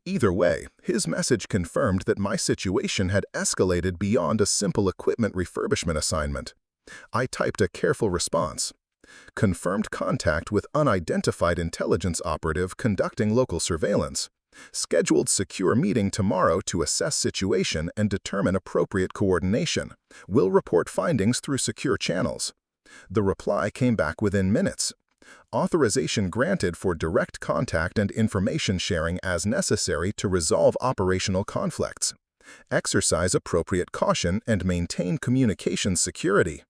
Either way, his message confirmed that my situation had escalated beyond a simple equipment refurbishment assignment. I typed a careful response. "Confirmed contact with unidentified intelligence operative conducting local surveillance. Scheduled secure meeting tomorrow to assess situation and determine appropriate coordination. Will report findings through secure channels." The reply came back within minutes. "Authorization granted for direct contact and information sharing as necessary to resolve operational conflicts. Exercise appropriate caution and maintain communication security."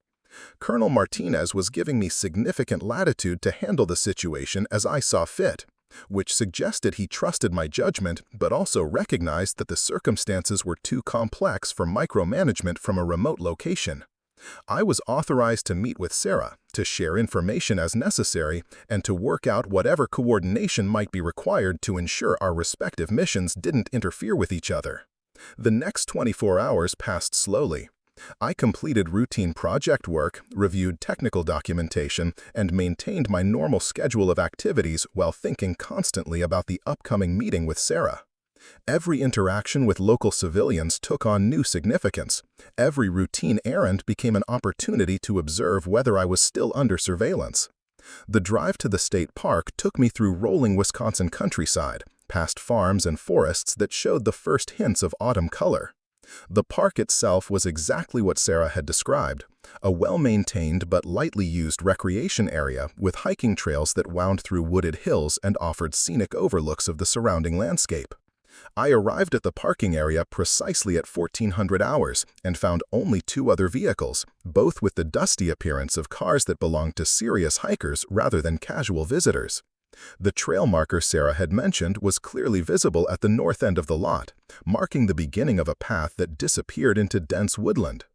Colonel Martinez was giving me significant latitude to handle the situation as I saw fit, which suggested he trusted my judgment but also recognized that the circumstances were too complex for micromanagement from a remote location. I was authorized to meet with Sarah, to share information as necessary, and to work out whatever coordination might be required to ensure our respective missions didn't interfere with each other. The next 24 hours passed slowly. I completed routine project work, reviewed technical documentation, and maintained my normal schedule of activities while thinking constantly about the upcoming meeting with Sarah. Every interaction with local civilians took on new significance. Every routine errand became an opportunity to observe whether I was still under surveillance. The drive to the state park took me through rolling Wisconsin countryside, past farms and forests that showed the first hints of autumn color. The park itself was exactly what Sarah had described, a well-maintained but lightly used recreation area with hiking trails that wound through wooded hills and offered scenic overlooks of the surrounding landscape. I arrived at the parking area precisely at 1400 hours and found only 2 other vehicles, both with the dusty appearance of cars that belonged to serious hikers rather than casual visitors. The trail marker Sarah had mentioned was clearly visible at the north end of the lot, marking the beginning of a path that disappeared into dense woodland.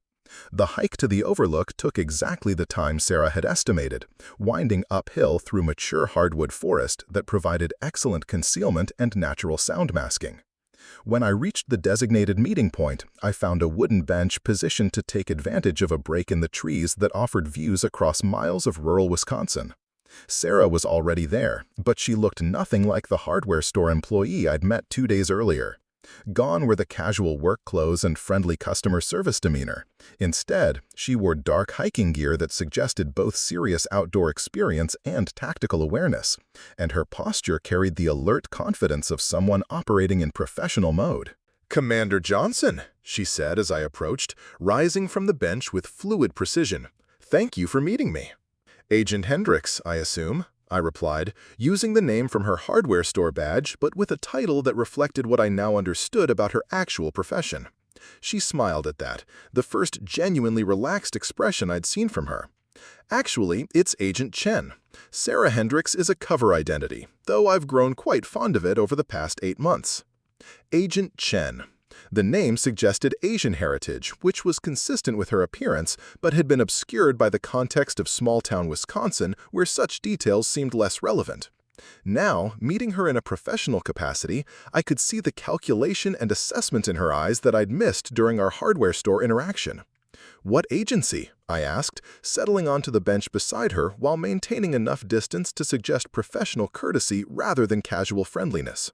The hike to the overlook took exactly the time Sarah had estimated, winding uphill through mature hardwood forest that provided excellent concealment and natural sound masking. When I reached the designated meeting point, I found a wooden bench positioned to take advantage of a break in the trees that offered views across miles of rural Wisconsin. Sarah was already there, but she looked nothing like the hardware store employee I'd met 2 days earlier. Gone were the casual work clothes and friendly customer service demeanor. Instead, she wore dark hiking gear that suggested both serious outdoor experience and tactical awareness, and her posture carried the alert confidence of someone operating in professional mode. "Commander Johnson," she said as I approached, rising from the bench with fluid precision. "Thank you for meeting me." "Agent Hendricks, I assume," I replied, using the name from her hardware store badge but with a title that reflected what I now understood about her actual profession. She smiled at that, the first genuinely relaxed expression I'd seen from her. Actually, it's Agent Chen. Sarah Hendricks is a cover identity, though I've grown quite fond of it over the past 8 months. Agent Chen. The name suggested Asian heritage, which was consistent with her appearance, but had been obscured by the context of small-town Wisconsin, where such details seemed less relevant. Now, meeting her in a professional capacity, I could see the calculation and assessment in her eyes that I'd missed during our hardware store interaction. "What agency?" I asked, settling onto the bench beside her while maintaining enough distance to suggest professional courtesy rather than casual friendliness.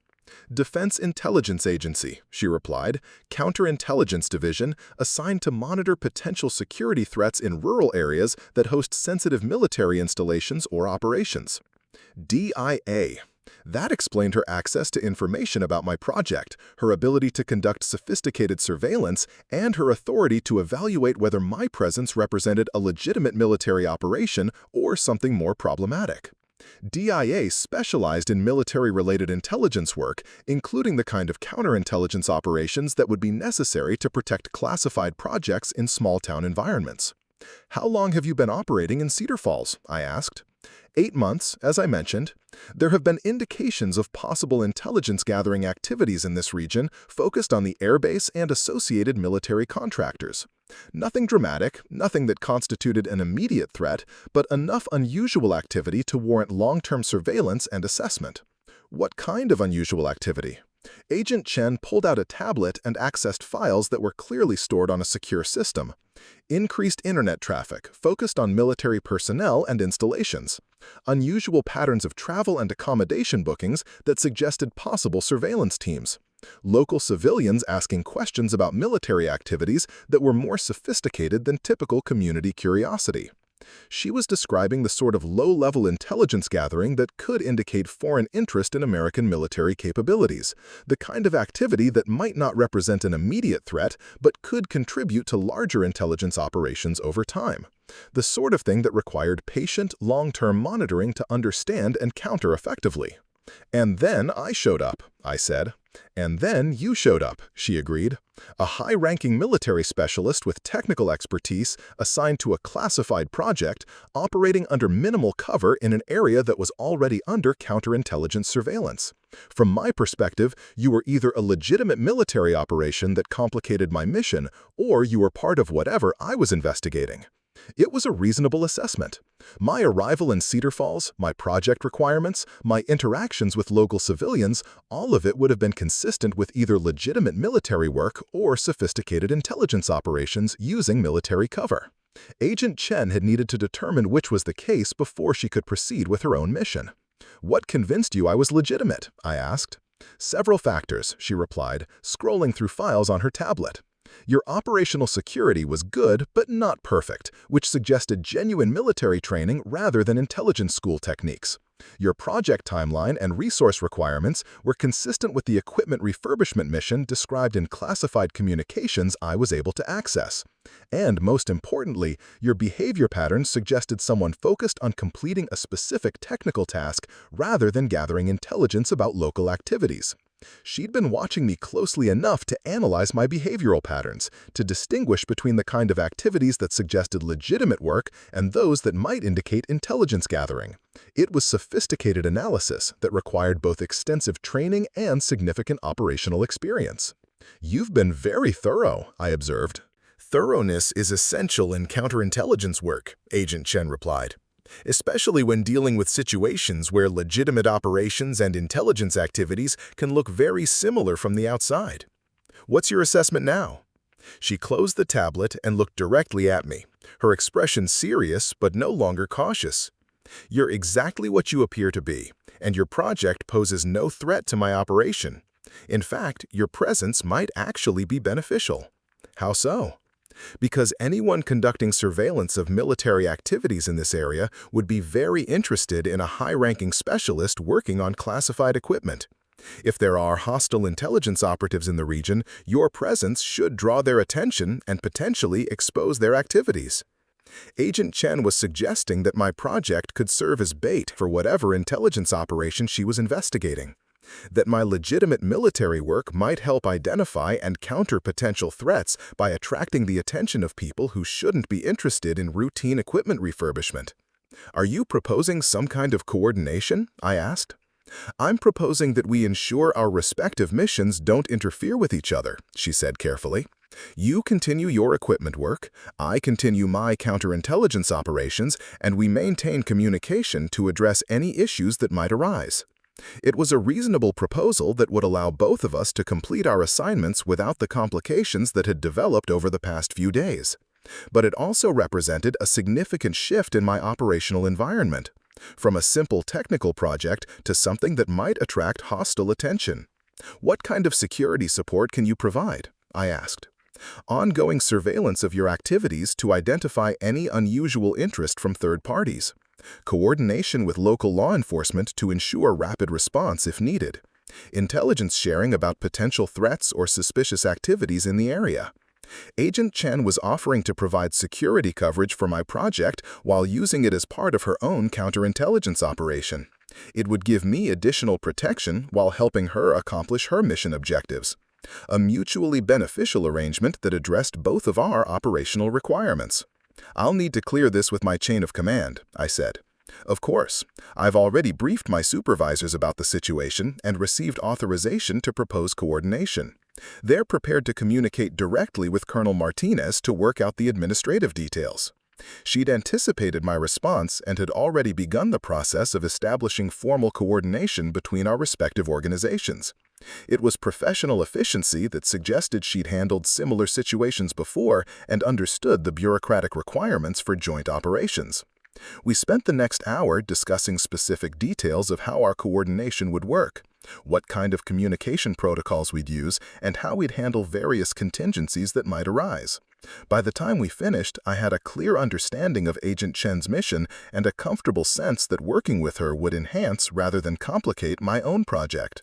"Defense Intelligence Agency," she replied, "Counterintelligence Division, assigned to monitor potential security threats in rural areas that host sensitive military installations or operations." DIA. That explained her access to information about my project, her ability to conduct sophisticated surveillance, and her authority to evaluate whether my presence represented a legitimate military operation or something more problematic. DIA specialized in military-related intelligence work, including the kind of counterintelligence operations that would be necessary to protect classified projects in small-town environments. "How long have you been operating in Cedar Falls?" I asked. 8 months, as I mentioned. There have been indications of possible intelligence-gathering activities in this region focused on the airbase and associated military contractors. Nothing dramatic, nothing that constituted an immediate threat, but enough unusual activity to warrant long-term surveillance and assessment. "What kind of unusual activity?" Agent Chen pulled out a tablet and accessed files that were clearly stored on a secure system. "Increased internet traffic, focused on military personnel and installations. Unusual patterns of travel and accommodation bookings that suggested possible surveillance teams. Local civilians asking questions about military activities that were more sophisticated than typical community curiosity." She was describing the sort of low-level intelligence gathering that could indicate foreign interest in American military capabilities, the kind of activity that might not represent an immediate threat but could contribute to larger intelligence operations over time. The sort of thing that required patient, long-term monitoring to understand and counter effectively. "And then I showed up," I said. "And then you showed up," she agreed. "A high-ranking military specialist with technical expertise assigned to a classified project operating under minimal cover in an area that was already under counterintelligence surveillance. From my perspective, you were either a legitimate military operation that complicated my mission, or you were part of whatever I was investigating." It was a reasonable assessment. My arrival in Cedar Falls, my project requirements, my interactions with local civilians, all of it would have been consistent with either legitimate military work or sophisticated intelligence operations using military cover. Agent Chen had needed to determine which was the case before she could proceed with her own mission. "What convinced you I was legitimate?" I asked. "Several factors," she replied, scrolling through files on her tablet. "Your operational security was good but not perfect, which suggested genuine military training rather than intelligence school techniques. Your project timeline and resource requirements were consistent with the equipment refurbishment mission described in classified communications I was able to access. And most importantly, your behavior patterns suggested someone focused on completing a specific technical task rather than gathering intelligence about local activities." She'd been watching me closely enough to analyze my behavioral patterns, to distinguish between the kind of activities that suggested legitimate work and those that might indicate intelligence gathering. It was sophisticated analysis that required both extensive training and significant operational experience. "You've been very thorough," I observed. "Thoroughness is essential in counterintelligence work," Agent Chen replied, "especially when dealing with situations where legitimate operations and intelligence activities can look very similar from the outside. What's your assessment now?" She closed the tablet and looked directly at me, her expression serious but no longer cautious. "You're exactly what you appear to be, and your project poses no threat to my operation. In fact, your presence might actually be beneficial." "How so?" "Because anyone conducting surveillance of military activities in this area would be very interested in a high-ranking specialist working on classified equipment. If there are hostile intelligence operatives in the region, your presence should draw their attention and potentially expose their activities." Agent Chen was suggesting that my project could serve as bait for whatever intelligence operation she was investigating, that my legitimate military work might help identify and counter potential threats by attracting the attention of people who shouldn't be interested in routine equipment refurbishment. "Are you proposing some kind of coordination?" I asked. "I'm proposing that we ensure our respective missions don't interfere with each other," she said carefully. "You continue your equipment work, I continue my counterintelligence operations, and we maintain communication to address any issues that might arise." It was a reasonable proposal that would allow both of us to complete our assignments without the complications that had developed over the past few days. But it also represented a significant shift in my operational environment, from a simple technical project to something that might attract hostile attention. "What kind of security support can you provide?" I asked. "Ongoing surveillance of your activities to identify any unusual interest from third parties. Coordination with local law enforcement to ensure rapid response if needed. Intelligence sharing about potential threats or suspicious activities in the area." Agent Chen was offering to provide security coverage for my project while using it as part of her own counterintelligence operation. It would give me additional protection while helping her accomplish her mission objectives. A mutually beneficial arrangement that addressed both of our operational requirements. "I'll need to clear this with my chain of command," I said. "Of course. I've already briefed my supervisors about the situation and received authorization to propose coordination. They're prepared to communicate directly with Colonel Martinez to work out the administrative details." She'd anticipated my response and had already begun the process of establishing formal coordination between our respective organizations. It was professional efficiency that suggested she'd handled similar situations before and understood the bureaucratic requirements for joint operations. We spent the next hour discussing specific details of how our coordination would work, what kind of communication protocols we'd use, and how we'd handle various contingencies that might arise. By the time we finished, I had a clear understanding of Agent Chen's mission and a comfortable sense that working with her would enhance rather than complicate my own project.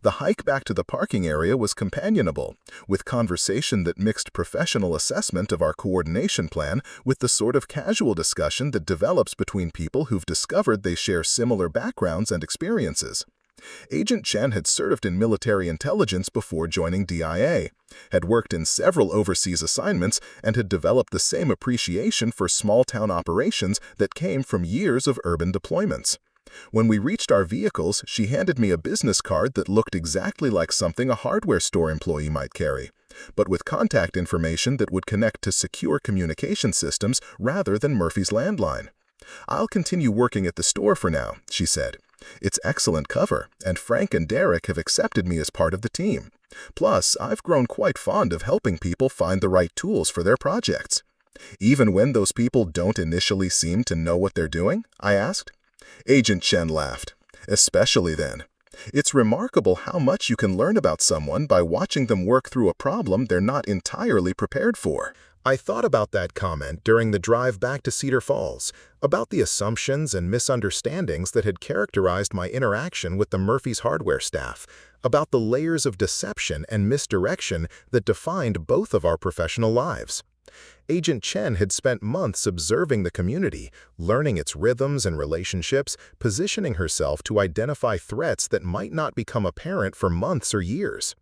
The hike back to the parking area was companionable, with conversation that mixed professional assessment of our coordination plan with the sort of casual discussion that develops between people who've discovered they share similar backgrounds and experiences. Agent Chen had served in military intelligence before joining DIA, had worked in several overseas assignments, and had developed the same appreciation for small-town operations that came from years of urban deployments. When we reached our vehicles, she handed me a business card that looked exactly like something a hardware store employee might carry, but with contact information that would connect to secure communication systems rather than Murphy's landline. "I'll continue working at the store for now," she said. "It's excellent cover, and Frank and Derek have accepted me as part of the team. Plus, I've grown quite fond of helping people find the right tools for their projects." "Even when those people don't initially seem to know what they're doing?" I asked. Agent Chen laughed. "Especially then. It's remarkable how much you can learn about someone by watching them work through a problem they're not entirely prepared for." I thought about that comment during the drive back to Cedar Falls, about the assumptions and misunderstandings that had characterized my interaction with the Murphy's hardware staff, about the layers of deception and misdirection that defined both of our professional lives. Agent Chen had spent months observing the community, learning its rhythms and relationships, positioning herself to identify threats that might not become apparent for months or years.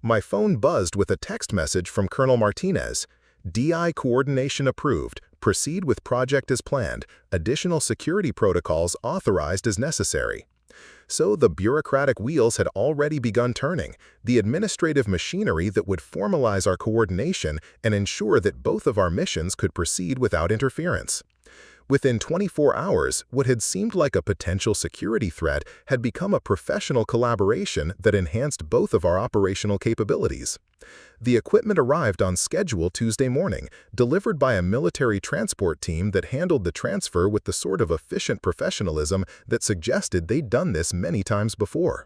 My phone buzzed with a text message from Colonel Martinez. "DI coordination approved. Proceed with project as planned. Additional security protocols authorized as necessary." So the bureaucratic wheels had already begun turning, the administrative machinery that would formalize our coordination and ensure that both of our missions could proceed without interference. Within 24 hours, what had seemed like a potential security threat had become a professional collaboration that enhanced both of our operational capabilities. The equipment arrived on schedule Tuesday morning, delivered by a military transport team that handled the transfer with the sort of efficient professionalism that suggested they'd done this many times before.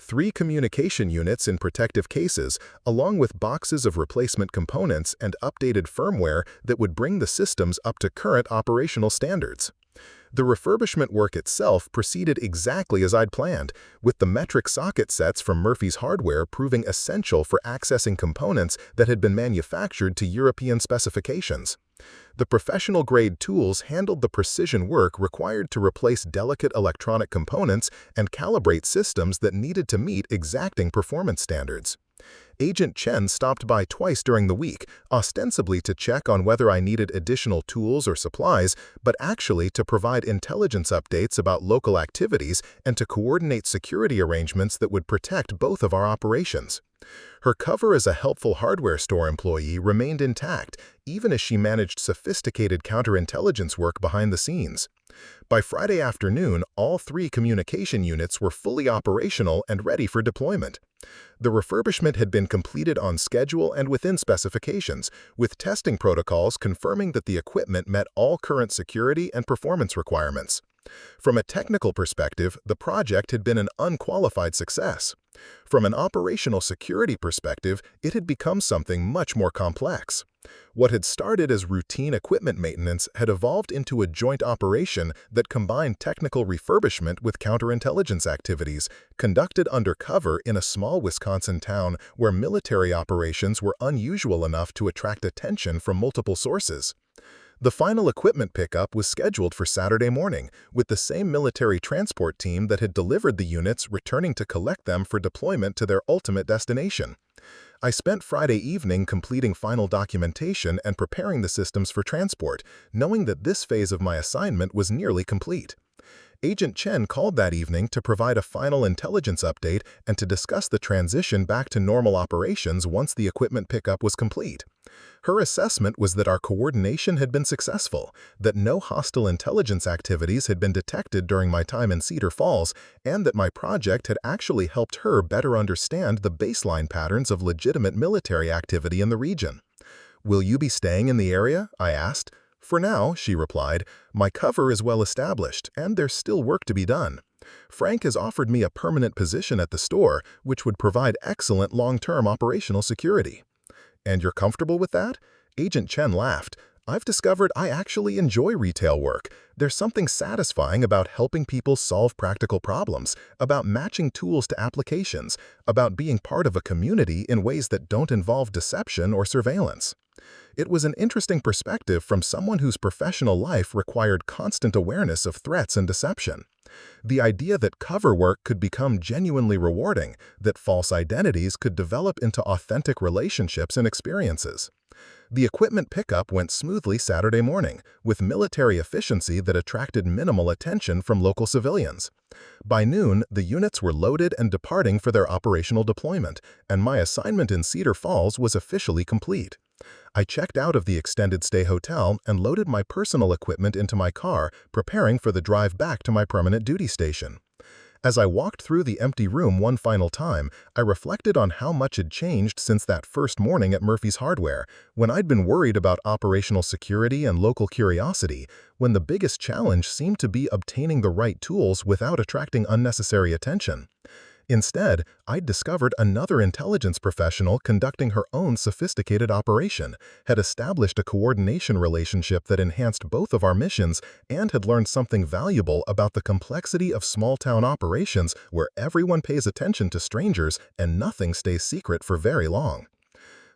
3 communication units in protective cases, along with boxes of replacement components and updated firmware that would bring the systems up to current operational standards. The refurbishment work itself proceeded exactly as I'd planned, with the metric socket sets from Murphy's hardware proving essential for accessing components that had been manufactured to European specifications. The professional-grade tools handled the precision work required to replace delicate electronic components and calibrate systems that needed to meet exacting performance standards. Agent Chen stopped by twice during the week, ostensibly to check on whether I needed additional tools or supplies, but actually to provide intelligence updates about local activities and to coordinate security arrangements that would protect both of our operations. Her cover as a helpful hardware store employee remained intact, even as she managed sophisticated counterintelligence work behind the scenes. By Friday afternoon, all 3 communication units were fully operational and ready for deployment. The refurbishment had been completed on schedule and within specifications, with testing protocols confirming that the equipment met all current security and performance requirements. From a technical perspective, the project had been an unqualified success. From an operational security perspective, it had become something much more complex. What had started as routine equipment maintenance had evolved into a joint operation that combined technical refurbishment with counterintelligence activities, conducted undercover in a small Wisconsin town where military operations were unusual enough to attract attention from multiple sources. The final equipment pickup was scheduled for Saturday morning, with the same military transport team that had delivered the units returning to collect them for deployment to their ultimate destination. I spent Friday evening completing final documentation and preparing the systems for transport, knowing that this phase of my assignment was nearly complete. Agent Chen called that evening to provide a final intelligence update and to discuss the transition back to normal operations once the equipment pickup was complete. Her assessment was that our coordination had been successful, that no hostile intelligence activities had been detected during my time in Cedar Falls, and that my project had actually helped her better understand the baseline patterns of legitimate military activity in the region. "Will you be staying in the area?" I asked. "For now," she replied, "my cover is well established, and there's still work to be done. Frank has offered me a permanent position at the store, which would provide excellent long-term operational security." "And you're comfortable with that?" Agent Chen laughed. "I've discovered I actually enjoy retail work. There's something satisfying about helping people solve practical problems, about matching tools to applications, about being part of a community in ways that don't involve deception or surveillance." It was an interesting perspective from someone whose professional life required constant awareness of threats and deception. The idea that cover work could become genuinely rewarding, that false identities could develop into authentic relationships and experiences. The equipment pickup went smoothly Saturday morning, with military efficiency that attracted minimal attention from local civilians. By noon, the units were loaded and departing for their operational deployment, and my assignment in Cedar Falls was officially complete. I checked out of the extended stay hotel and loaded my personal equipment into my car, preparing for the drive back to my permanent duty station. As I walked through the empty room one final time, I reflected on how much had changed since that first morning at Murphy's Hardware, when I'd been worried about operational security and local curiosity, when the biggest challenge seemed to be obtaining the right tools without attracting unnecessary attention. Instead, I'd discovered another intelligence professional conducting her own sophisticated operation, had established a coordination relationship that enhanced both of our missions, and had learned something valuable about the complexity of small-town operations where everyone pays attention to strangers and nothing stays secret for very long.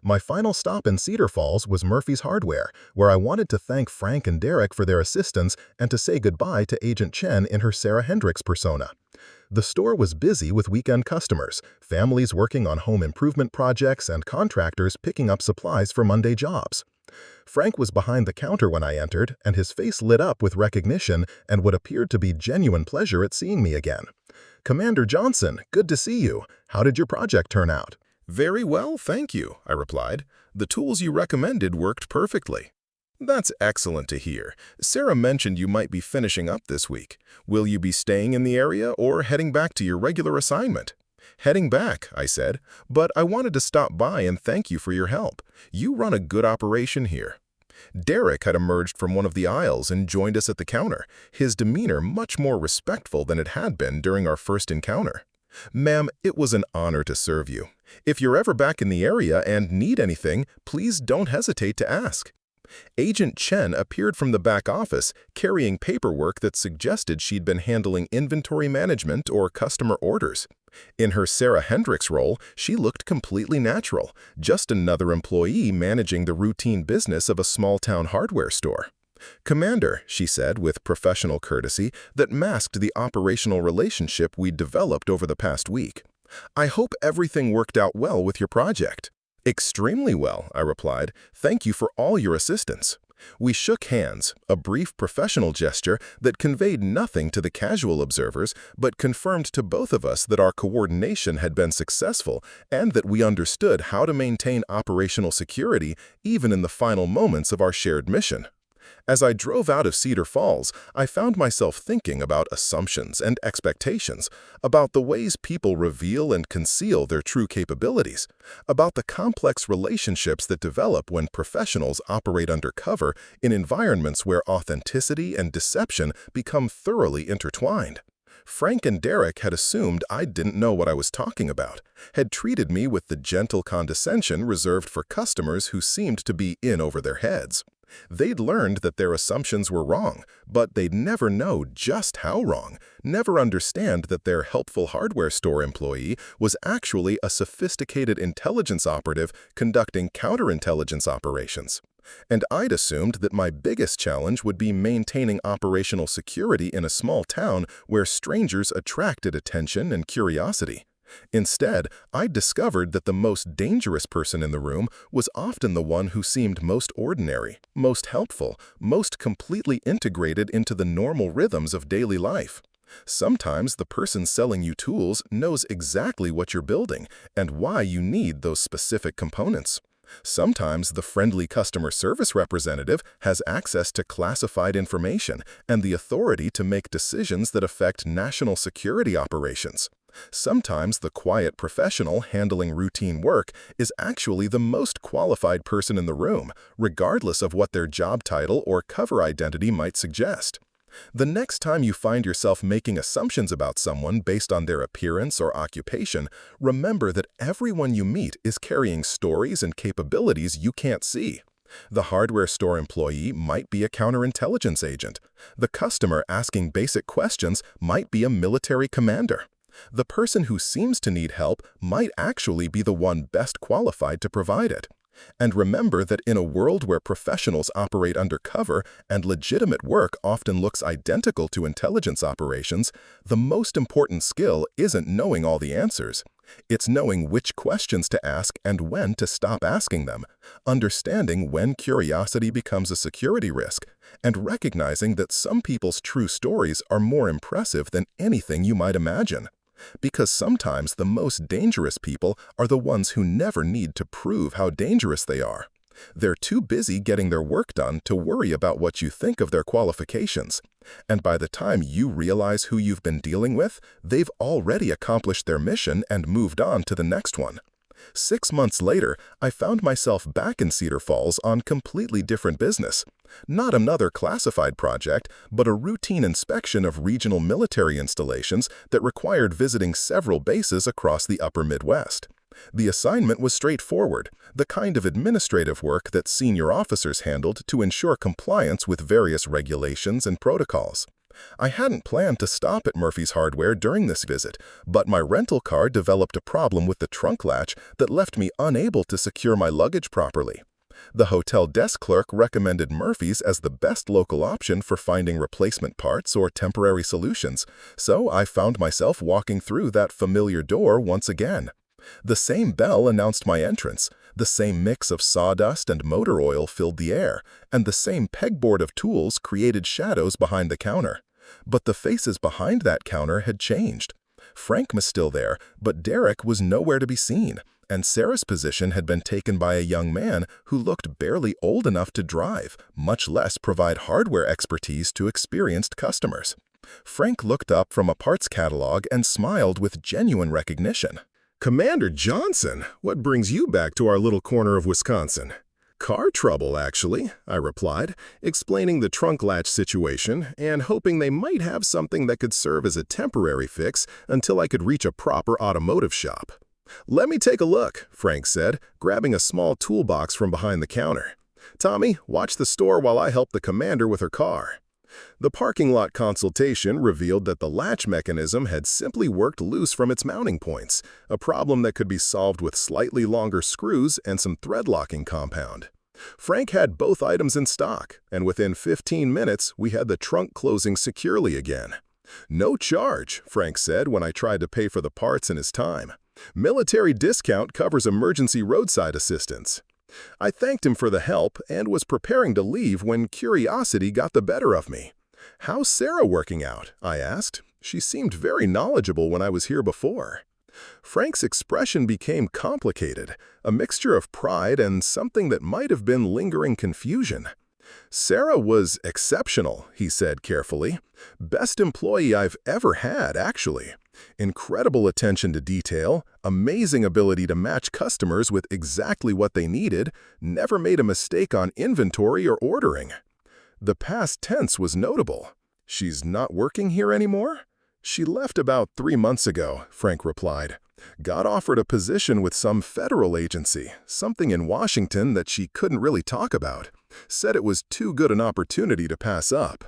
My final stop in Cedar Falls was Murphy's Hardware, where I wanted to thank Frank and Derek for their assistance and to say goodbye to Agent Chen in her Sarah Hendricks persona. The store was busy with weekend customers, families working on home improvement projects, and contractors picking up supplies for Monday jobs. Frank was behind the counter when I entered, and his face lit up with recognition and what appeared to be genuine pleasure at seeing me again. "Commander Johnson, good to see you. How did your project turn out?" "Very well, thank you," I replied. "The tools you recommended worked perfectly." "That's excellent to hear. Sarah mentioned you might be finishing up this week. Will you be staying in the area or heading back to your regular assignment?" "Heading back," I said, "but I wanted to stop by and thank you for your help. You run a good operation here." Derek had emerged from one of the aisles and joined us at the counter, his demeanor much more respectful than it had been during our first encounter. "Ma'am, it was an honor to serve you. If you're ever back in the area and need anything, please don't hesitate to ask." Agent Chen appeared from the back office, carrying paperwork that suggested she'd been handling inventory management or customer orders. In her Sarah Hendricks role, she looked completely natural, just another employee managing the routine business of a small-town hardware store. "Commander," she said with professional courtesy that masked the operational relationship we'd developed over the past week. "I hope everything worked out well with your project." "Extremely well," I replied. "Thank you for all your assistance." We shook hands, a brief professional gesture that conveyed nothing to the casual observers but confirmed to both of us that our coordination had been successful and that we understood how to maintain operational security even in the final moments of our shared mission. As I drove out of Cedar Falls, I found myself thinking about assumptions and expectations, about the ways people reveal and conceal their true capabilities, about the complex relationships that develop when professionals operate undercover in environments where authenticity and deception become thoroughly intertwined. Frank and Derek had assumed I didn't know what I was talking about, had treated me with the gentle condescension reserved for customers who seemed to be in over their heads. They'd learned that their assumptions were wrong, but they'd never know just how wrong, never understand that their helpful hardware store employee was actually a sophisticated intelligence operative conducting counterintelligence operations. And I'd assumed that my biggest challenge would be maintaining operational security in a small town where strangers attracted attention and curiosity. Instead, I discovered that the most dangerous person in the room was often the one who seemed most ordinary, most helpful, most completely integrated into the normal rhythms of daily life. Sometimes the person selling you tools knows exactly what you're building and why you need those specific components. Sometimes the friendly customer service representative has access to classified information and the authority to make decisions that affect national security operations. Sometimes the quiet professional handling routine work is actually the most qualified person in the room, regardless of what their job title or cover identity might suggest. The next time you find yourself making assumptions about someone based on their appearance or occupation, remember that everyone you meet is carrying stories and capabilities you can't see. The hardware store employee might be a counterintelligence agent. The customer asking basic questions might be a military commander. The person who seems to need help might actually be the one best qualified to provide it. And remember that in a world where professionals operate undercover and legitimate work often looks identical to intelligence operations, the most important skill isn't knowing all the answers. It's knowing which questions to ask and when to stop asking them, understanding when curiosity becomes a security risk, and recognizing that some people's true stories are more impressive than anything you might imagine. Because sometimes the most dangerous people are the ones who never need to prove how dangerous they are. They're too busy getting their work done to worry about what you think of their qualifications. And by the time you realize who you've been dealing with, they've already accomplished their mission and moved on to the next one. 6 months later, I found myself back in Cedar Falls on completely different business. Not another classified project, but a routine inspection of regional military installations that required visiting several bases across the upper Midwest. The assignment was straightforward, the kind of administrative work that senior officers handled to ensure compliance with various regulations and protocols. I hadn't planned to stop at Murphy's Hardware during this visit, but my rental car developed a problem with the trunk latch that left me unable to secure my luggage properly. The hotel desk clerk recommended Murphy's as the best local option for finding replacement parts or temporary solutions, so I found myself walking through that familiar door once again. The same bell announced my entrance, the same mix of sawdust and motor oil filled the air, and the same pegboard of tools created shadows behind the counter. But the faces behind that counter had changed. Frank was still there, but Derek was nowhere to be seen, and Sarah's position had been taken by a young man who looked barely old enough to drive, much less provide hardware expertise to experienced customers. Frank looked up from a parts catalog and smiled with genuine recognition. "Commander Johnson, what brings you back to our little corner of Wisconsin?" "Car trouble, actually," I replied, explaining the trunk latch situation and hoping they might have something that could serve as a temporary fix until I could reach a proper automotive shop. "Let me take a look," Frank said, grabbing a small toolbox from behind the counter. Tommy, watch the store while I help the commander with her car. The parking lot consultation revealed that the latch mechanism had simply worked loose from its mounting points, a problem that could be solved with slightly longer screws and some thread locking compound. Frank had both items in stock, and within 15 minutes, we had the trunk closing securely again. "No charge," Frank said when I tried to pay for the parts in his time. "Military discount covers emergency roadside assistance." I thanked him for the help and was preparing to leave when curiosity got the better of me. "How's Sarah working out?" I asked. She seemed very knowledgeable when I was here before. Frank's expression became complicated, a mixture of pride and something that might have been lingering confusion. "Sarah was exceptional," he said carefully. "Best employee I've ever had, actually. Incredible attention to detail, amazing ability to match customers with exactly what they needed, never made a mistake on inventory or ordering." The past tense was notable. "She's not working here anymore?" "She left about 3 months ago," Frank replied. "Got offered a position with some federal agency, something in Washington that she couldn't really talk about. Said it was too good an opportunity to pass up."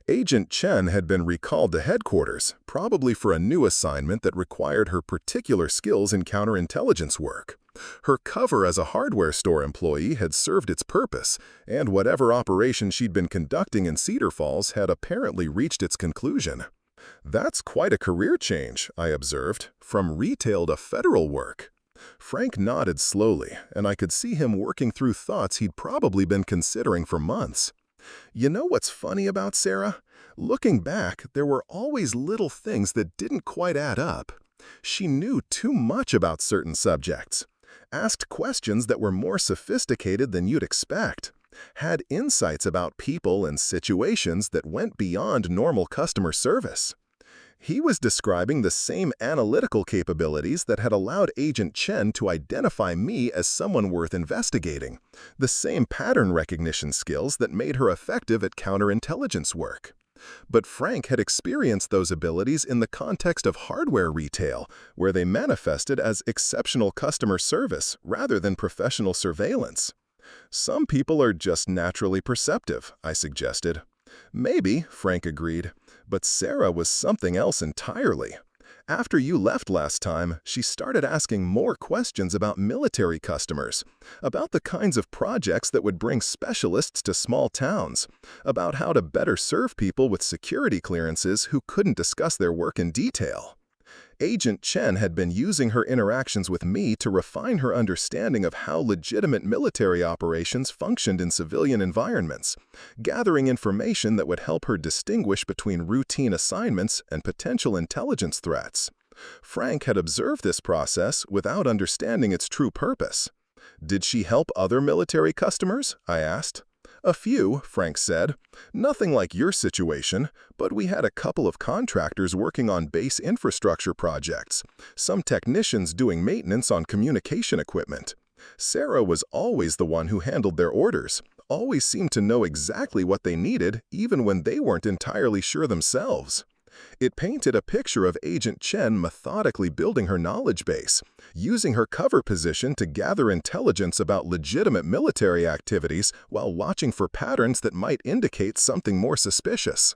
Agent Chen had been recalled to headquarters, probably for a new assignment that required her particular skills in counterintelligence work. Her cover as a hardware store employee had served its purpose, and whatever operation she'd been conducting in Cedar Falls had apparently reached its conclusion. "That's quite a career change," I observed, "from retail to federal work." Frank nodded slowly, and I could see him working through thoughts he'd probably been considering for months. "You know what's funny about Sarah? Looking back, there were always little things that didn't quite add up. She knew too much about certain subjects, asked questions that were more sophisticated than you'd expect, had insights about people and situations that went beyond normal customer service." He was describing the same analytical capabilities that had allowed Agent Chen to identify me as someone worth investigating, the same pattern recognition skills that made her effective at counterintelligence work. But Frank had experienced those abilities in the context of hardware retail, where they manifested as exceptional customer service rather than professional surveillance. "Some people are just naturally perceptive," I suggested. "Maybe," Frank agreed, "but Sarah was something else entirely. After you left last time, she started asking more questions about military customers, about the kinds of projects that would bring specialists to small towns, about how to better serve people with security clearances who couldn't discuss their work in detail." Agent Chen had been using her interactions with me to refine her understanding of how legitimate military operations functioned in civilian environments, gathering information that would help her distinguish between routine assignments and potential intelligence threats. Frank had observed this process without understanding its true purpose. "Did she help other military customers?" I asked. "A few," Frank said. "Nothing like your situation, but we had a couple of contractors working on base infrastructure projects, some technicians doing maintenance on communication equipment. Sarah was always the one who handled their orders, always seemed to know exactly what they needed, even when they weren't entirely sure themselves." It painted a picture of Agent Chen methodically building her knowledge base, using her cover position to gather intelligence about legitimate military activities while watching for patterns that might indicate something more suspicious.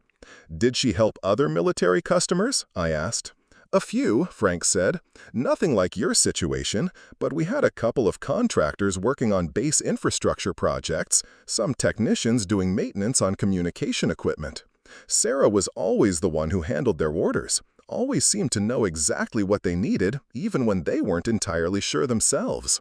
"Did she help other military customers?" I asked. "A few," Frank said. "Nothing like your situation, but we had a couple of contractors working on base infrastructure projects, some technicians doing maintenance on communication equipment. Sarah was always the one who handled their orders, always seemed to know exactly what they needed, even when they weren't entirely sure themselves."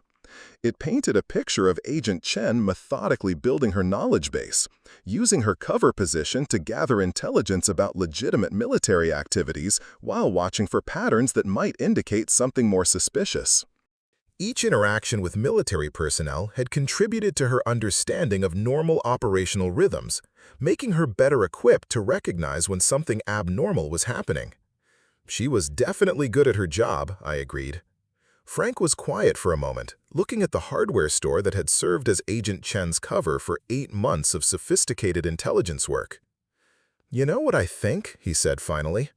It painted a picture of Agent Chen methodically building her knowledge base, using her cover position to gather intelligence about legitimate military activities while watching for patterns that might indicate something more suspicious. Each interaction with military personnel had contributed to her understanding of normal operational rhythms, making her better equipped to recognize when something abnormal was happening. "She was definitely good at her job," I agreed. Frank was quiet for a moment, looking at the hardware store that had served as Agent Chen's cover for 8 months of sophisticated intelligence work. "You know what I think?" he said finally.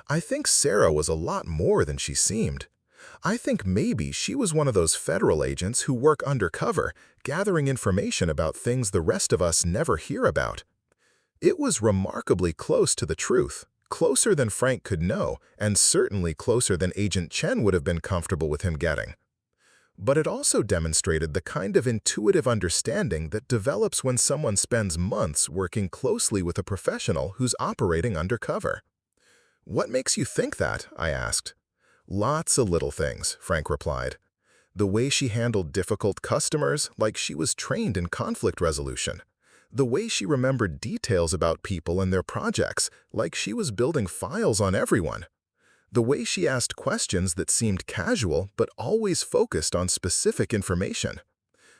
"I think Sarah was a lot more than she seemed. I think maybe she was one of those federal agents who work undercover, gathering information about things the rest of us never hear about. It was remarkably close to the truth, closer than Frank could know, and certainly closer than Agent Chen would have been comfortable with him getting. But it also demonstrated the kind of intuitive understanding that develops when someone spends months working closely with a professional who's operating undercover. "What makes you think that?" I asked. "Lots of little things," Frank replied. "The way she handled difficult customers, like she was trained in conflict resolution. The way she remembered details about people and their projects, like she was building files on everyone. The way she asked questions that seemed casual but always focused on specific information."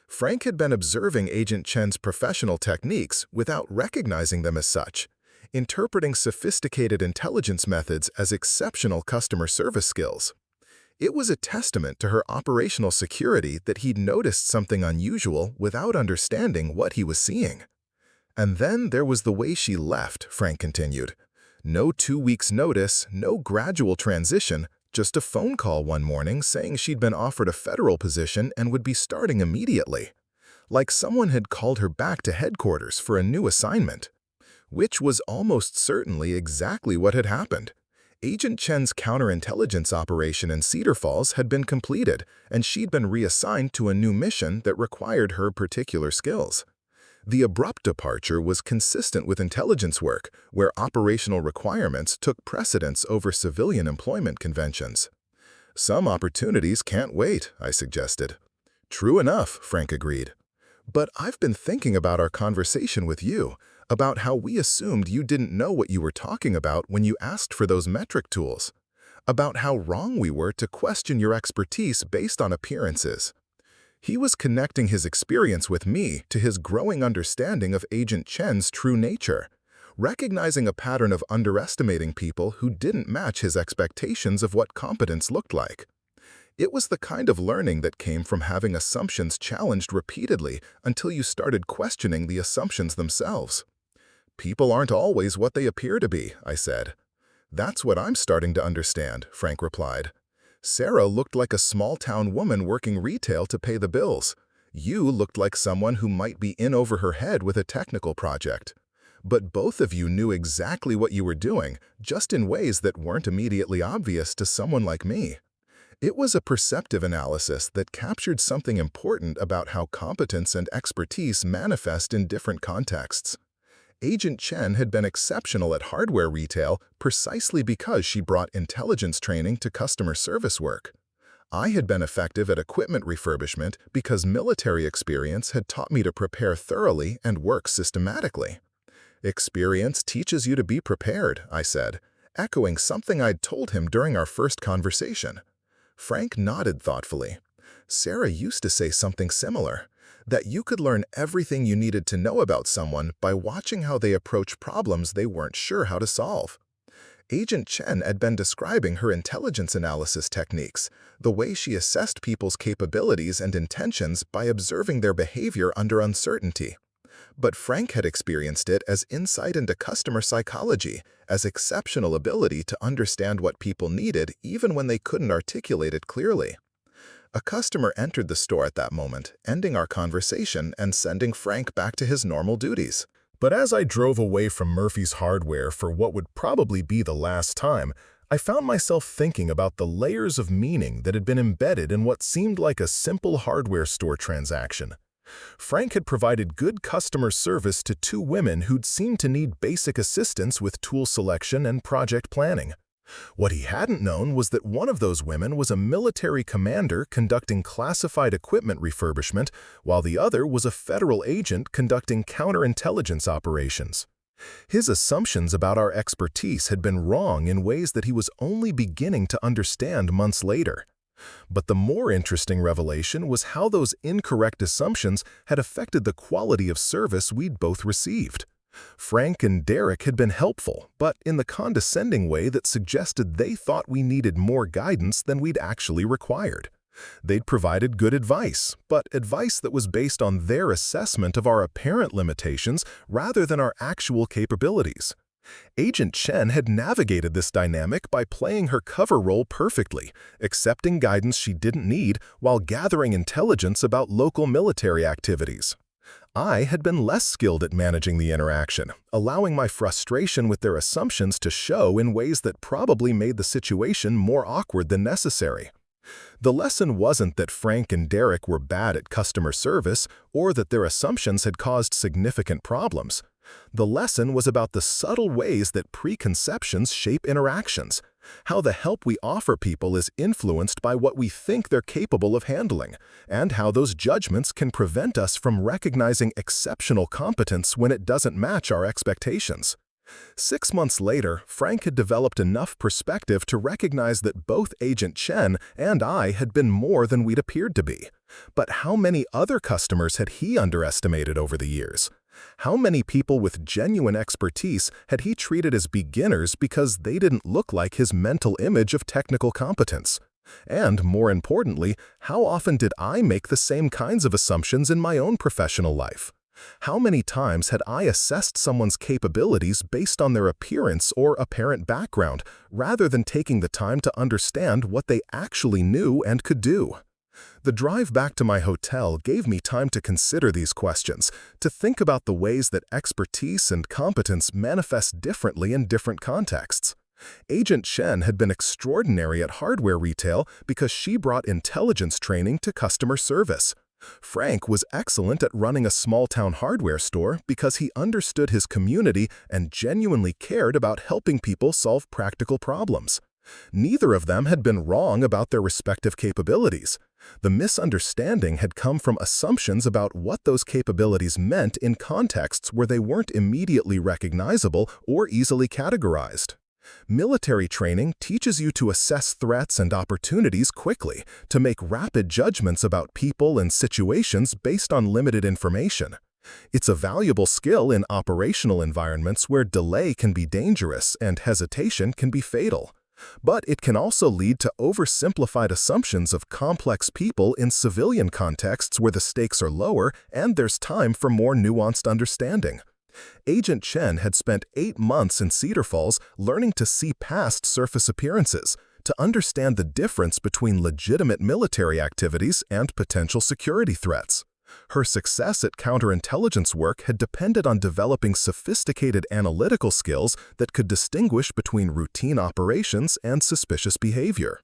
Frank had been observing Agent Chen's professional techniques without recognizing them as such, interpreting sophisticated intelligence methods as exceptional customer service skills. It was a testament to her operational security that he'd noticed something unusual without understanding what he was seeing. "And then there was the way she left," Frank continued. "No 2 weeks' notice, no gradual transition, just a phone call one morning saying she'd been offered a federal position and would be starting immediately. Like someone had called her back to headquarters for a new assignment." Which was almost certainly exactly what had happened. Agent Chen's counterintelligence operation in Cedar Falls had been completed, and she'd been reassigned to a new mission that required her particular skills. The abrupt departure was consistent with intelligence work, where operational requirements took precedence over civilian employment conventions. "Some opportunities can't wait," I suggested. "True enough," Frank agreed. "But I've been thinking about our conversation with you, about how we assumed you didn't know what you were talking about when you asked for those metric tools, about how wrong we were to question your expertise based on appearances." He was connecting his experience with me to his growing understanding of Agent Chen's true nature, recognizing a pattern of underestimating people who didn't match his expectations of what competence looked like. It was the kind of learning that came from having assumptions challenged repeatedly until you started questioning the assumptions themselves. "People aren't always what they appear to be," I said. "That's what I'm starting to understand," Frank replied. "Sarah looked like a small-town woman working retail to pay the bills. You looked like someone who might be in over her head with a technical project. But both of you knew exactly what you were doing, just in ways that weren't immediately obvious to someone like me." It was a perceptive analysis that captured something important about how competence and expertise manifest in different contexts. Agent Chen had been exceptional at hardware retail precisely because she brought intelligence training to customer service work. I had been effective at equipment refurbishment because military experience had taught me to prepare thoroughly and work systematically. "Experience teaches you to be prepared," I said, echoing something I'd told him during our first conversation. Frank nodded thoughtfully. "Sarah used to say something similar, that you could learn everything you needed to know about someone by watching how they approach problems they weren't sure how to solve." Agent Chen had been describing her intelligence analysis techniques, the way she assessed people's capabilities and intentions by observing their behavior under uncertainty. But Frank had experienced it as insight into customer psychology, as exceptional ability to understand what people needed even when they couldn't articulate it clearly. A customer entered the store at that moment, ending our conversation and sending Frank back to his normal duties. But as I drove away from Murphy's Hardware for what would probably be the last time, I found myself thinking about the layers of meaning that had been embedded in what seemed like a simple hardware store transaction. Frank had provided good customer service to 2 women who'd seemed to need basic assistance with tool selection and project planning. What he hadn't known was that one of those women was a military commander conducting classified equipment refurbishment, while the other was a federal agent conducting counterintelligence operations. His assumptions about our expertise had been wrong in ways that he was only beginning to understand months later. But the more interesting revelation was how those incorrect assumptions had affected the quality of service we'd both received. Frank and Derek had been helpful, but in the condescending way that suggested they thought we needed more guidance than we'd actually required. They'd provided good advice, but advice that was based on their assessment of our apparent limitations rather than our actual capabilities. Agent Chen had navigated this dynamic by playing her cover role perfectly, accepting guidance she didn't need while gathering intelligence about local military activities. I had been less skilled at managing the interaction, allowing my frustration with their assumptions to show in ways that probably made the situation more awkward than necessary. The lesson wasn't that Frank and Derek were bad at customer service or that their assumptions had caused significant problems. The lesson was about the subtle ways that preconceptions shape interactions, how the help we offer people is influenced by what we think they're capable of handling, and how those judgments can prevent us from recognizing exceptional competence when it doesn't match our expectations. 6 months later, Frank had developed enough perspective to recognize that both Agent Chen and I had been more than we'd appeared to be. But how many other customers had he underestimated over the years? How many people with genuine expertise had he treated as beginners because they didn't look like his mental image of technical competence? And, more importantly, how often did I make the same kinds of assumptions in my own professional life? How many times had I assessed someone's capabilities based on their appearance or apparent background, rather than taking the time to understand what they actually knew and could do? The drive back to my hotel gave me time to consider these questions, to think about the ways that expertise and competence manifest differently in different contexts. Agent Chen had been extraordinary at hardware retail because she brought intelligence training to customer service. Frank was excellent at running a small-town hardware store because he understood his community and genuinely cared about helping people solve practical problems. Neither of them had been wrong about their respective capabilities. The misunderstanding had come from assumptions about what those capabilities meant in contexts where they weren't immediately recognizable or easily categorized. Military training teaches you to assess threats and opportunities quickly, to make rapid judgments about people and situations based on limited information. It's a valuable skill in operational environments where delay can be dangerous and hesitation can be fatal. But it can also lead to oversimplified assumptions of complex people in civilian contexts where the stakes are lower and there's time for more nuanced understanding. Agent Chen had spent 8 months in Cedar Falls learning to see past surface appearances, to understand the difference between legitimate military activities and potential security threats. Her success at counterintelligence work had depended on developing sophisticated analytical skills that could distinguish between routine operations and suspicious behavior.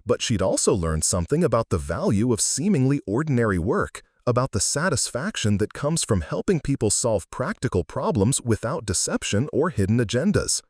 But she'd also learned something about the value of seemingly ordinary work, about the satisfaction that comes from helping people solve practical problems without deception or hidden agendas.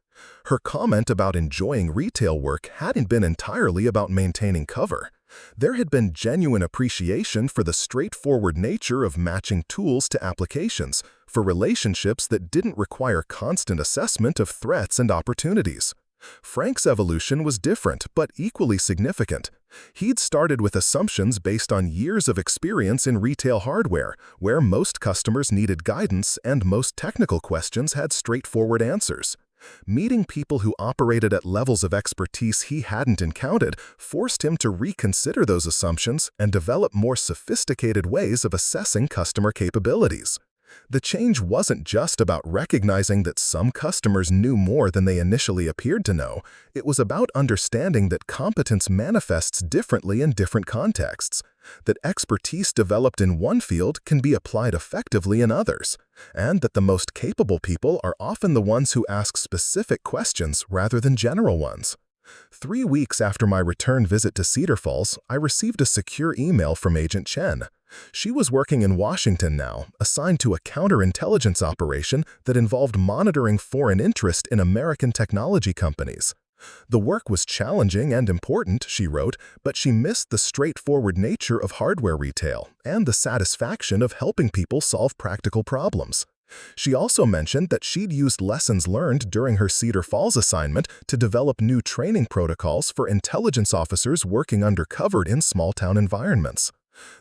Her comment about enjoying retail work hadn't been entirely about maintaining cover. There had been genuine appreciation for the straightforward nature of matching tools to applications, for relationships that didn't require constant assessment of threats and opportunities. Frank's evolution was different, but equally significant. He'd started with assumptions based on years of experience in retail hardware, where most customers needed guidance and most technical questions had straightforward answers. Meeting people who operated at levels of expertise he hadn't encountered forced him to reconsider those assumptions and develop more sophisticated ways of assessing customer capabilities. The change wasn't just about recognizing that some customers knew more than they initially appeared to know. It was about understanding that competence manifests differently in different contexts, that expertise developed in one field can be applied effectively in others, and that the most capable people are often the ones who ask specific questions rather than general ones. 3 weeks after my return visit to Cedar Falls, I received a secure email from Agent Chen. She was working in Washington now, assigned to a counterintelligence operation that involved monitoring foreign interest in American technology companies. The work was challenging and important, she wrote, but she missed the straightforward nature of hardware retail and the satisfaction of helping people solve practical problems. She also mentioned that she'd used lessons learned during her Cedar Falls assignment to develop new training protocols for intelligence officers working undercover in small-town environments.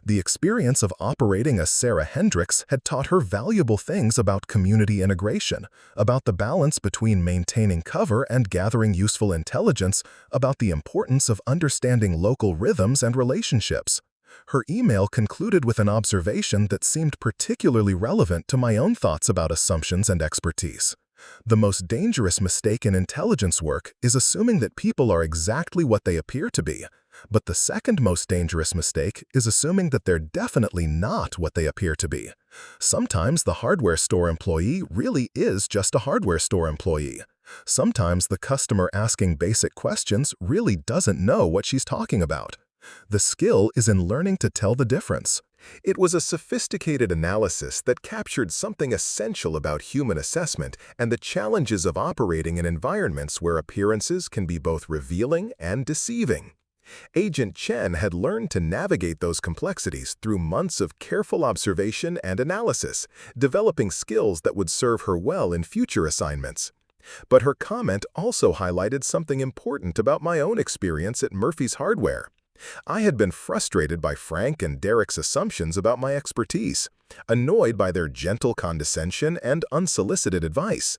The experience of operating as Sarah Hendricks had taught her valuable things about community integration, about the balance between maintaining cover and gathering useful intelligence, about the importance of understanding local rhythms and relationships. Her email concluded with an observation that seemed particularly relevant to my own thoughts about assumptions and expertise. The most dangerous mistake in intelligence work is assuming that people are exactly what they appear to be. But the second most dangerous mistake is assuming that they're definitely not what they appear to be. Sometimes the hardware store employee really is just a hardware store employee. Sometimes the customer asking basic questions really doesn't know what she's talking about. The skill is in learning to tell the difference. It was a sophisticated analysis that captured something essential about human assessment and the challenges of operating in environments where appearances can be both revealing and deceiving. Agent Chen had learned to navigate those complexities through months of careful observation and analysis, developing skills that would serve her well in future assignments. But her comment also highlighted something important about my own experience at Murphy's Hardware. I had been frustrated by Frank and Derek's assumptions about my expertise, annoyed by their gentle condescension and unsolicited advice.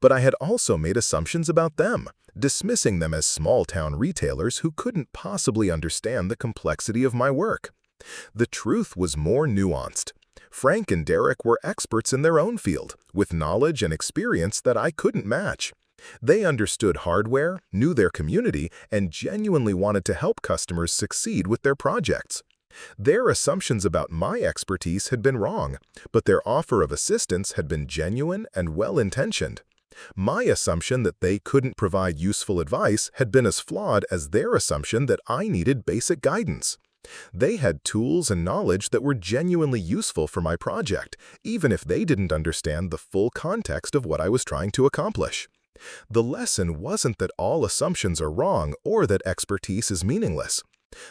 But I had also made assumptions about them, dismissing them as small-town retailers who couldn't possibly understand the complexity of my work. The truth was more nuanced. Frank and Derek were experts in their own field, with knowledge and experience that I couldn't match. They understood hardware, knew their community, and genuinely wanted to help customers succeed with their projects. Their assumptions about my expertise had been wrong, but their offer of assistance had been genuine and well-intentioned. My assumption that they couldn't provide useful advice had been as flawed as their assumption that I needed basic guidance. They had tools and knowledge that were genuinely useful for my project, even if they didn't understand the full context of what I was trying to accomplish. The lesson wasn't that all assumptions are wrong or that expertise is meaningless.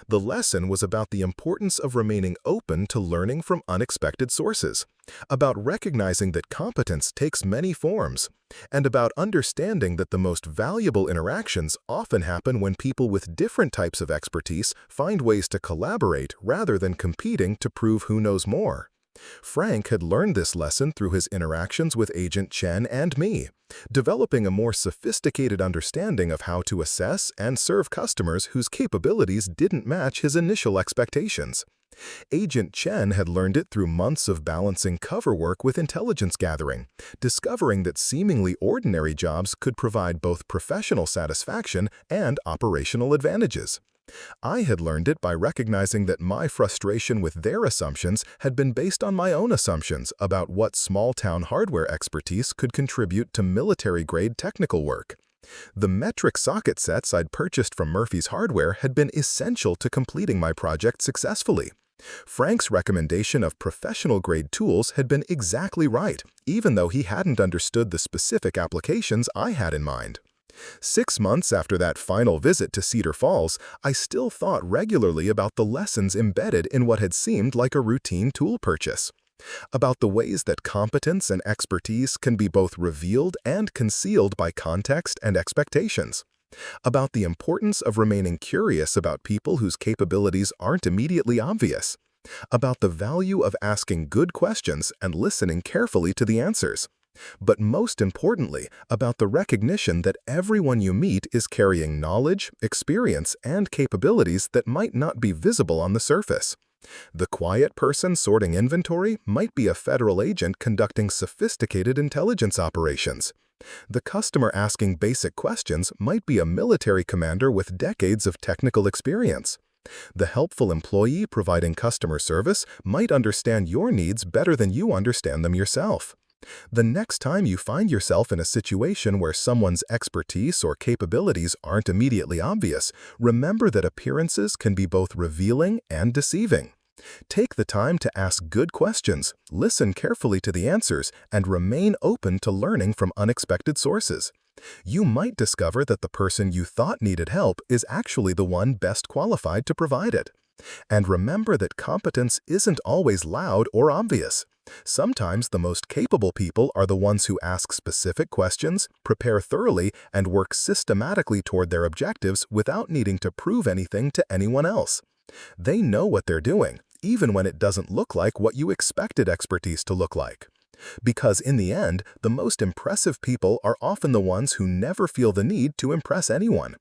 The lesson was about the importance of remaining open to learning from unexpected sources, about recognizing that competence takes many forms, and about understanding that the most valuable interactions often happen when people with different types of expertise find ways to collaborate rather than competing to prove who knows more. Frank had learned this lesson through his interactions with Agent Chen and me, developing a more sophisticated understanding of how to assess and serve customers whose capabilities didn't match his initial expectations. Agent Chen had learned it through months of balancing cover work with intelligence gathering, discovering that seemingly ordinary jobs could provide both professional satisfaction and operational advantages. I had learned it by recognizing that my frustration with their assumptions had been based on my own assumptions about what small-town hardware expertise could contribute to military-grade technical work. The metric socket sets I'd purchased from Murphy's Hardware had been essential to completing my project successfully. Frank's recommendation of professional-grade tools had been exactly right, even though he hadn't understood the specific applications I had in mind. 6 months after that final visit to Cedar Falls, I still thought regularly about the lessons embedded in what had seemed like a routine tool purchase, about the ways that competence and expertise can be both revealed and concealed by context and expectations, about the importance of remaining curious about people whose capabilities aren't immediately obvious, about the value of asking good questions and listening carefully to the answers. But most importantly, about the recognition that everyone you meet is carrying knowledge, experience, and capabilities that might not be visible on the surface. The quiet person sorting inventory might be a federal agent conducting sophisticated intelligence operations. The customer asking basic questions might be a military commander with decades of technical experience. The helpful employee providing customer service might understand your needs better than you understand them yourself. The next time you find yourself in a situation where someone's expertise or capabilities aren't immediately obvious, remember that appearances can be both revealing and deceiving. Take the time to ask good questions, listen carefully to the answers, and remain open to learning from unexpected sources. You might discover that the person you thought needed help is actually the one best qualified to provide it. And remember that competence isn't always loud or obvious. Sometimes the most capable people are the ones who ask specific questions, prepare thoroughly, and work systematically toward their objectives without needing to prove anything to anyone else. They know what they're doing, even when it doesn't look like what you expected expertise to look like. Because in the end, the most impressive people are often the ones who never feel the need to impress anyone.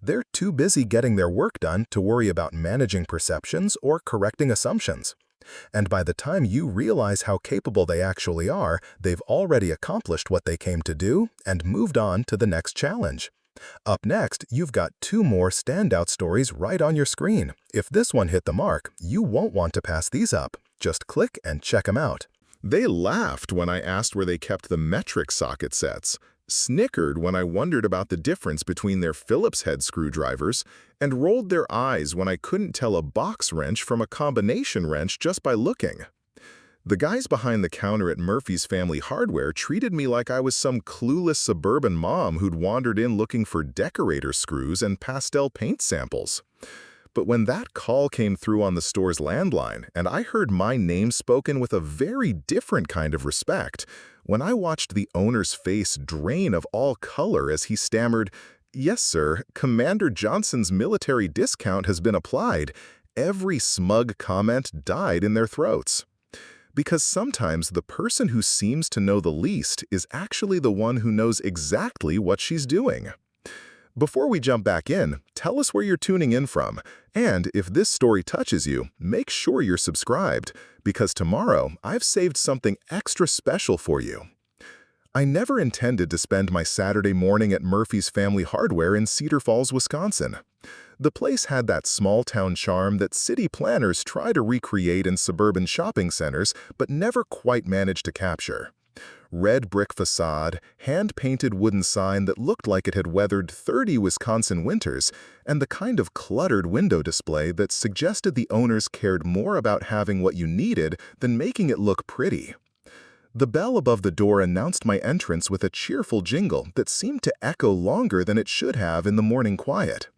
They're too busy getting their work done to worry about managing perceptions or correcting assumptions. And by the time you realize how capable they actually are, they've already accomplished what they came to do and moved on to the next challenge. Up next, you've got two more standout stories right on your screen. If this one hit the mark, you won't want to pass these up. Just click and check them out. They laughed when I asked where they kept the metric socket sets, snickered when I wondered about the difference between their Phillips head screwdrivers, and rolled their eyes when I couldn't tell a box wrench from a combination wrench just by looking. The guys behind the counter at Murphy's Family Hardware treated me like I was some clueless suburban mom who'd wandered in looking for decorator screws and pastel paint samples. But when that call came through on the store's landline, and I heard my name spoken with a very different kind of respect, when I watched the owner's face drain of all color as he stammered, "Yes, sir, Commander Johnson's military discount has been applied," every smug comment died in their throats. Because sometimes the person who seems to know the least is actually the one who knows exactly what she's doing. Before we jump back in, tell us where you're tuning in from, and if this story touches you, make sure you're subscribed, because tomorrow I've saved something extra special for you. I never intended to spend my Saturday morning at Murphy's Family Hardware in Cedar Falls, Wisconsin. The place had that small-town charm that city planners try to recreate in suburban shopping centers but never quite manage to capture. Red brick facade, hand-painted wooden sign that looked like it had weathered 30 Wisconsin winters, and the kind of cluttered window display that suggested the owners cared more about having what you needed than making it look pretty. The bell above the door announced my entrance with a cheerful jingle that seemed to echo longer than it should have in the morning quiet.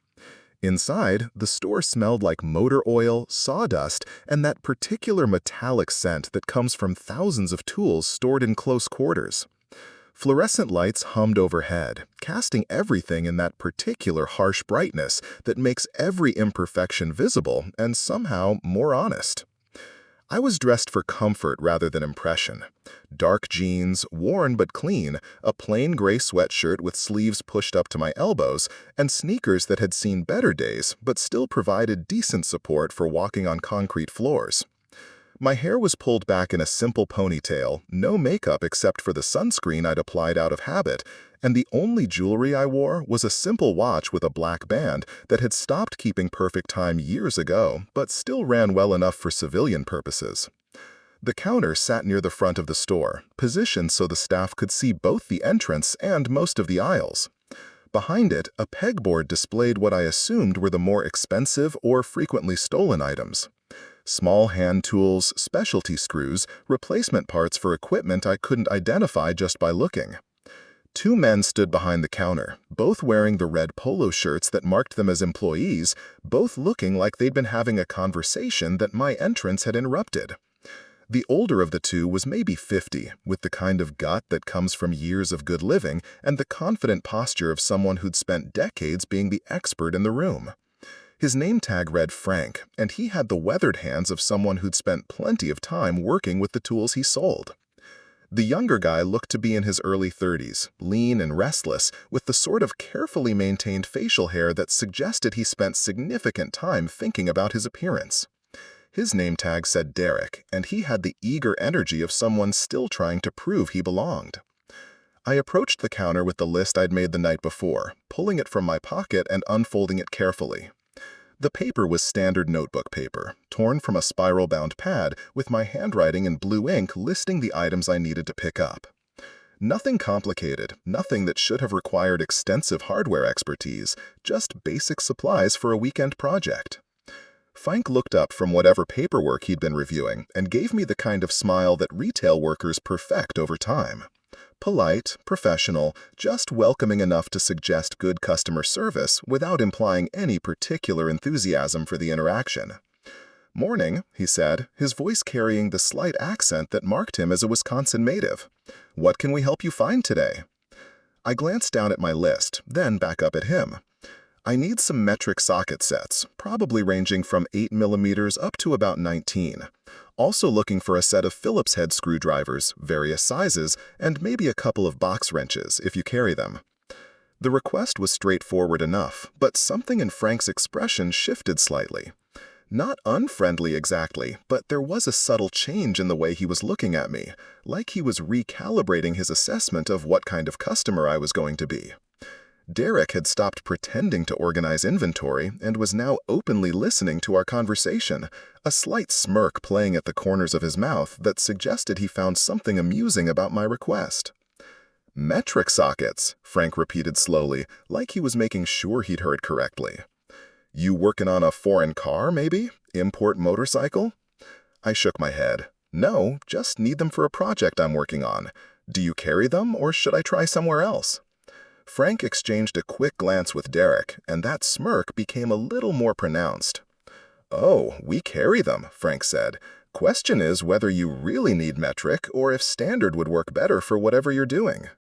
Inside, the store smelled like motor oil, sawdust, and that particular metallic scent that comes from thousands of tools stored in close quarters. Fluorescent lights hummed overhead, casting everything in that particular harsh brightness that makes every imperfection visible and somehow more honest. I was dressed for comfort rather than impression. Dark jeans, worn but clean, a plain gray sweatshirt with sleeves pushed up to my elbows, and sneakers that had seen better days but still provided decent support for walking on concrete floors. My hair was pulled back in a simple ponytail, no makeup except for the sunscreen I'd applied out of habit, and the only jewelry I wore was a simple watch with a black band that had stopped keeping perfect time years ago, but still ran well enough for civilian purposes. The counter sat near the front of the store, positioned so the staff could see both the entrance and most of the aisles. Behind it, a pegboard displayed what I assumed were the more expensive or frequently stolen items. Small hand tools, specialty screws, replacement parts for equipment I couldn't identify just by looking. Two men stood behind the counter, both wearing the red polo shirts that marked them as employees, both looking like they'd been having a conversation that my entrance had interrupted. The older of the two was maybe 50, with the kind of gut that comes from years of good living and the confident posture of someone who'd spent decades being the expert in the room. His name tag read Frank, and he had the weathered hands of someone who'd spent plenty of time working with the tools he sold. The younger guy looked to be in his early 30s, lean and restless, with the sort of carefully maintained facial hair that suggested he spent significant time thinking about his appearance. His name tag said Derek, and he had the eager energy of someone still trying to prove he belonged. I approached the counter with the list I'd made the night before, pulling it from my pocket and unfolding it carefully. The paper was standard notebook paper, torn from a spiral-bound pad with my handwriting in blue ink listing the items I needed to pick up. Nothing complicated, nothing that should have required extensive hardware expertise, just basic supplies for a weekend project. Frank looked up from whatever paperwork he'd been reviewing and gave me the kind of smile that retail workers perfect over time. Polite, professional, just welcoming enough to suggest good customer service without implying any particular enthusiasm for the interaction. "Morning," he said, his voice carrying the slight accent that marked him as a Wisconsin native. "What can we help you find today?" I glanced down at my list, then back up at him. "I need some metric socket sets, probably ranging from 8mm up to about 19. Also looking for a set of Phillips head screwdrivers, various sizes, and maybe a couple of box wrenches, if you carry them." The request was straightforward enough, but something in Frank's expression shifted slightly. Not unfriendly exactly, but there was a subtle change in the way he was looking at me, like he was recalibrating his assessment of what kind of customer I was going to be. Derek had stopped pretending to organize inventory and was now openly listening to our conversation, a slight smirk playing at the corners of his mouth that suggested he found something amusing about my request. "Metric sockets," Frank repeated slowly, like he was making sure he'd heard correctly. "You working on a foreign car, maybe? Import motorcycle?" I shook my head. "No, just need them for a project I'm working on. Do you carry them, or should I try somewhere else?" Frank exchanged a quick glance with Derek, and that smirk became a little more pronounced. "Oh, we carry them," Frank said. "Question is whether you really need metric or if standard would work better for whatever you're doing."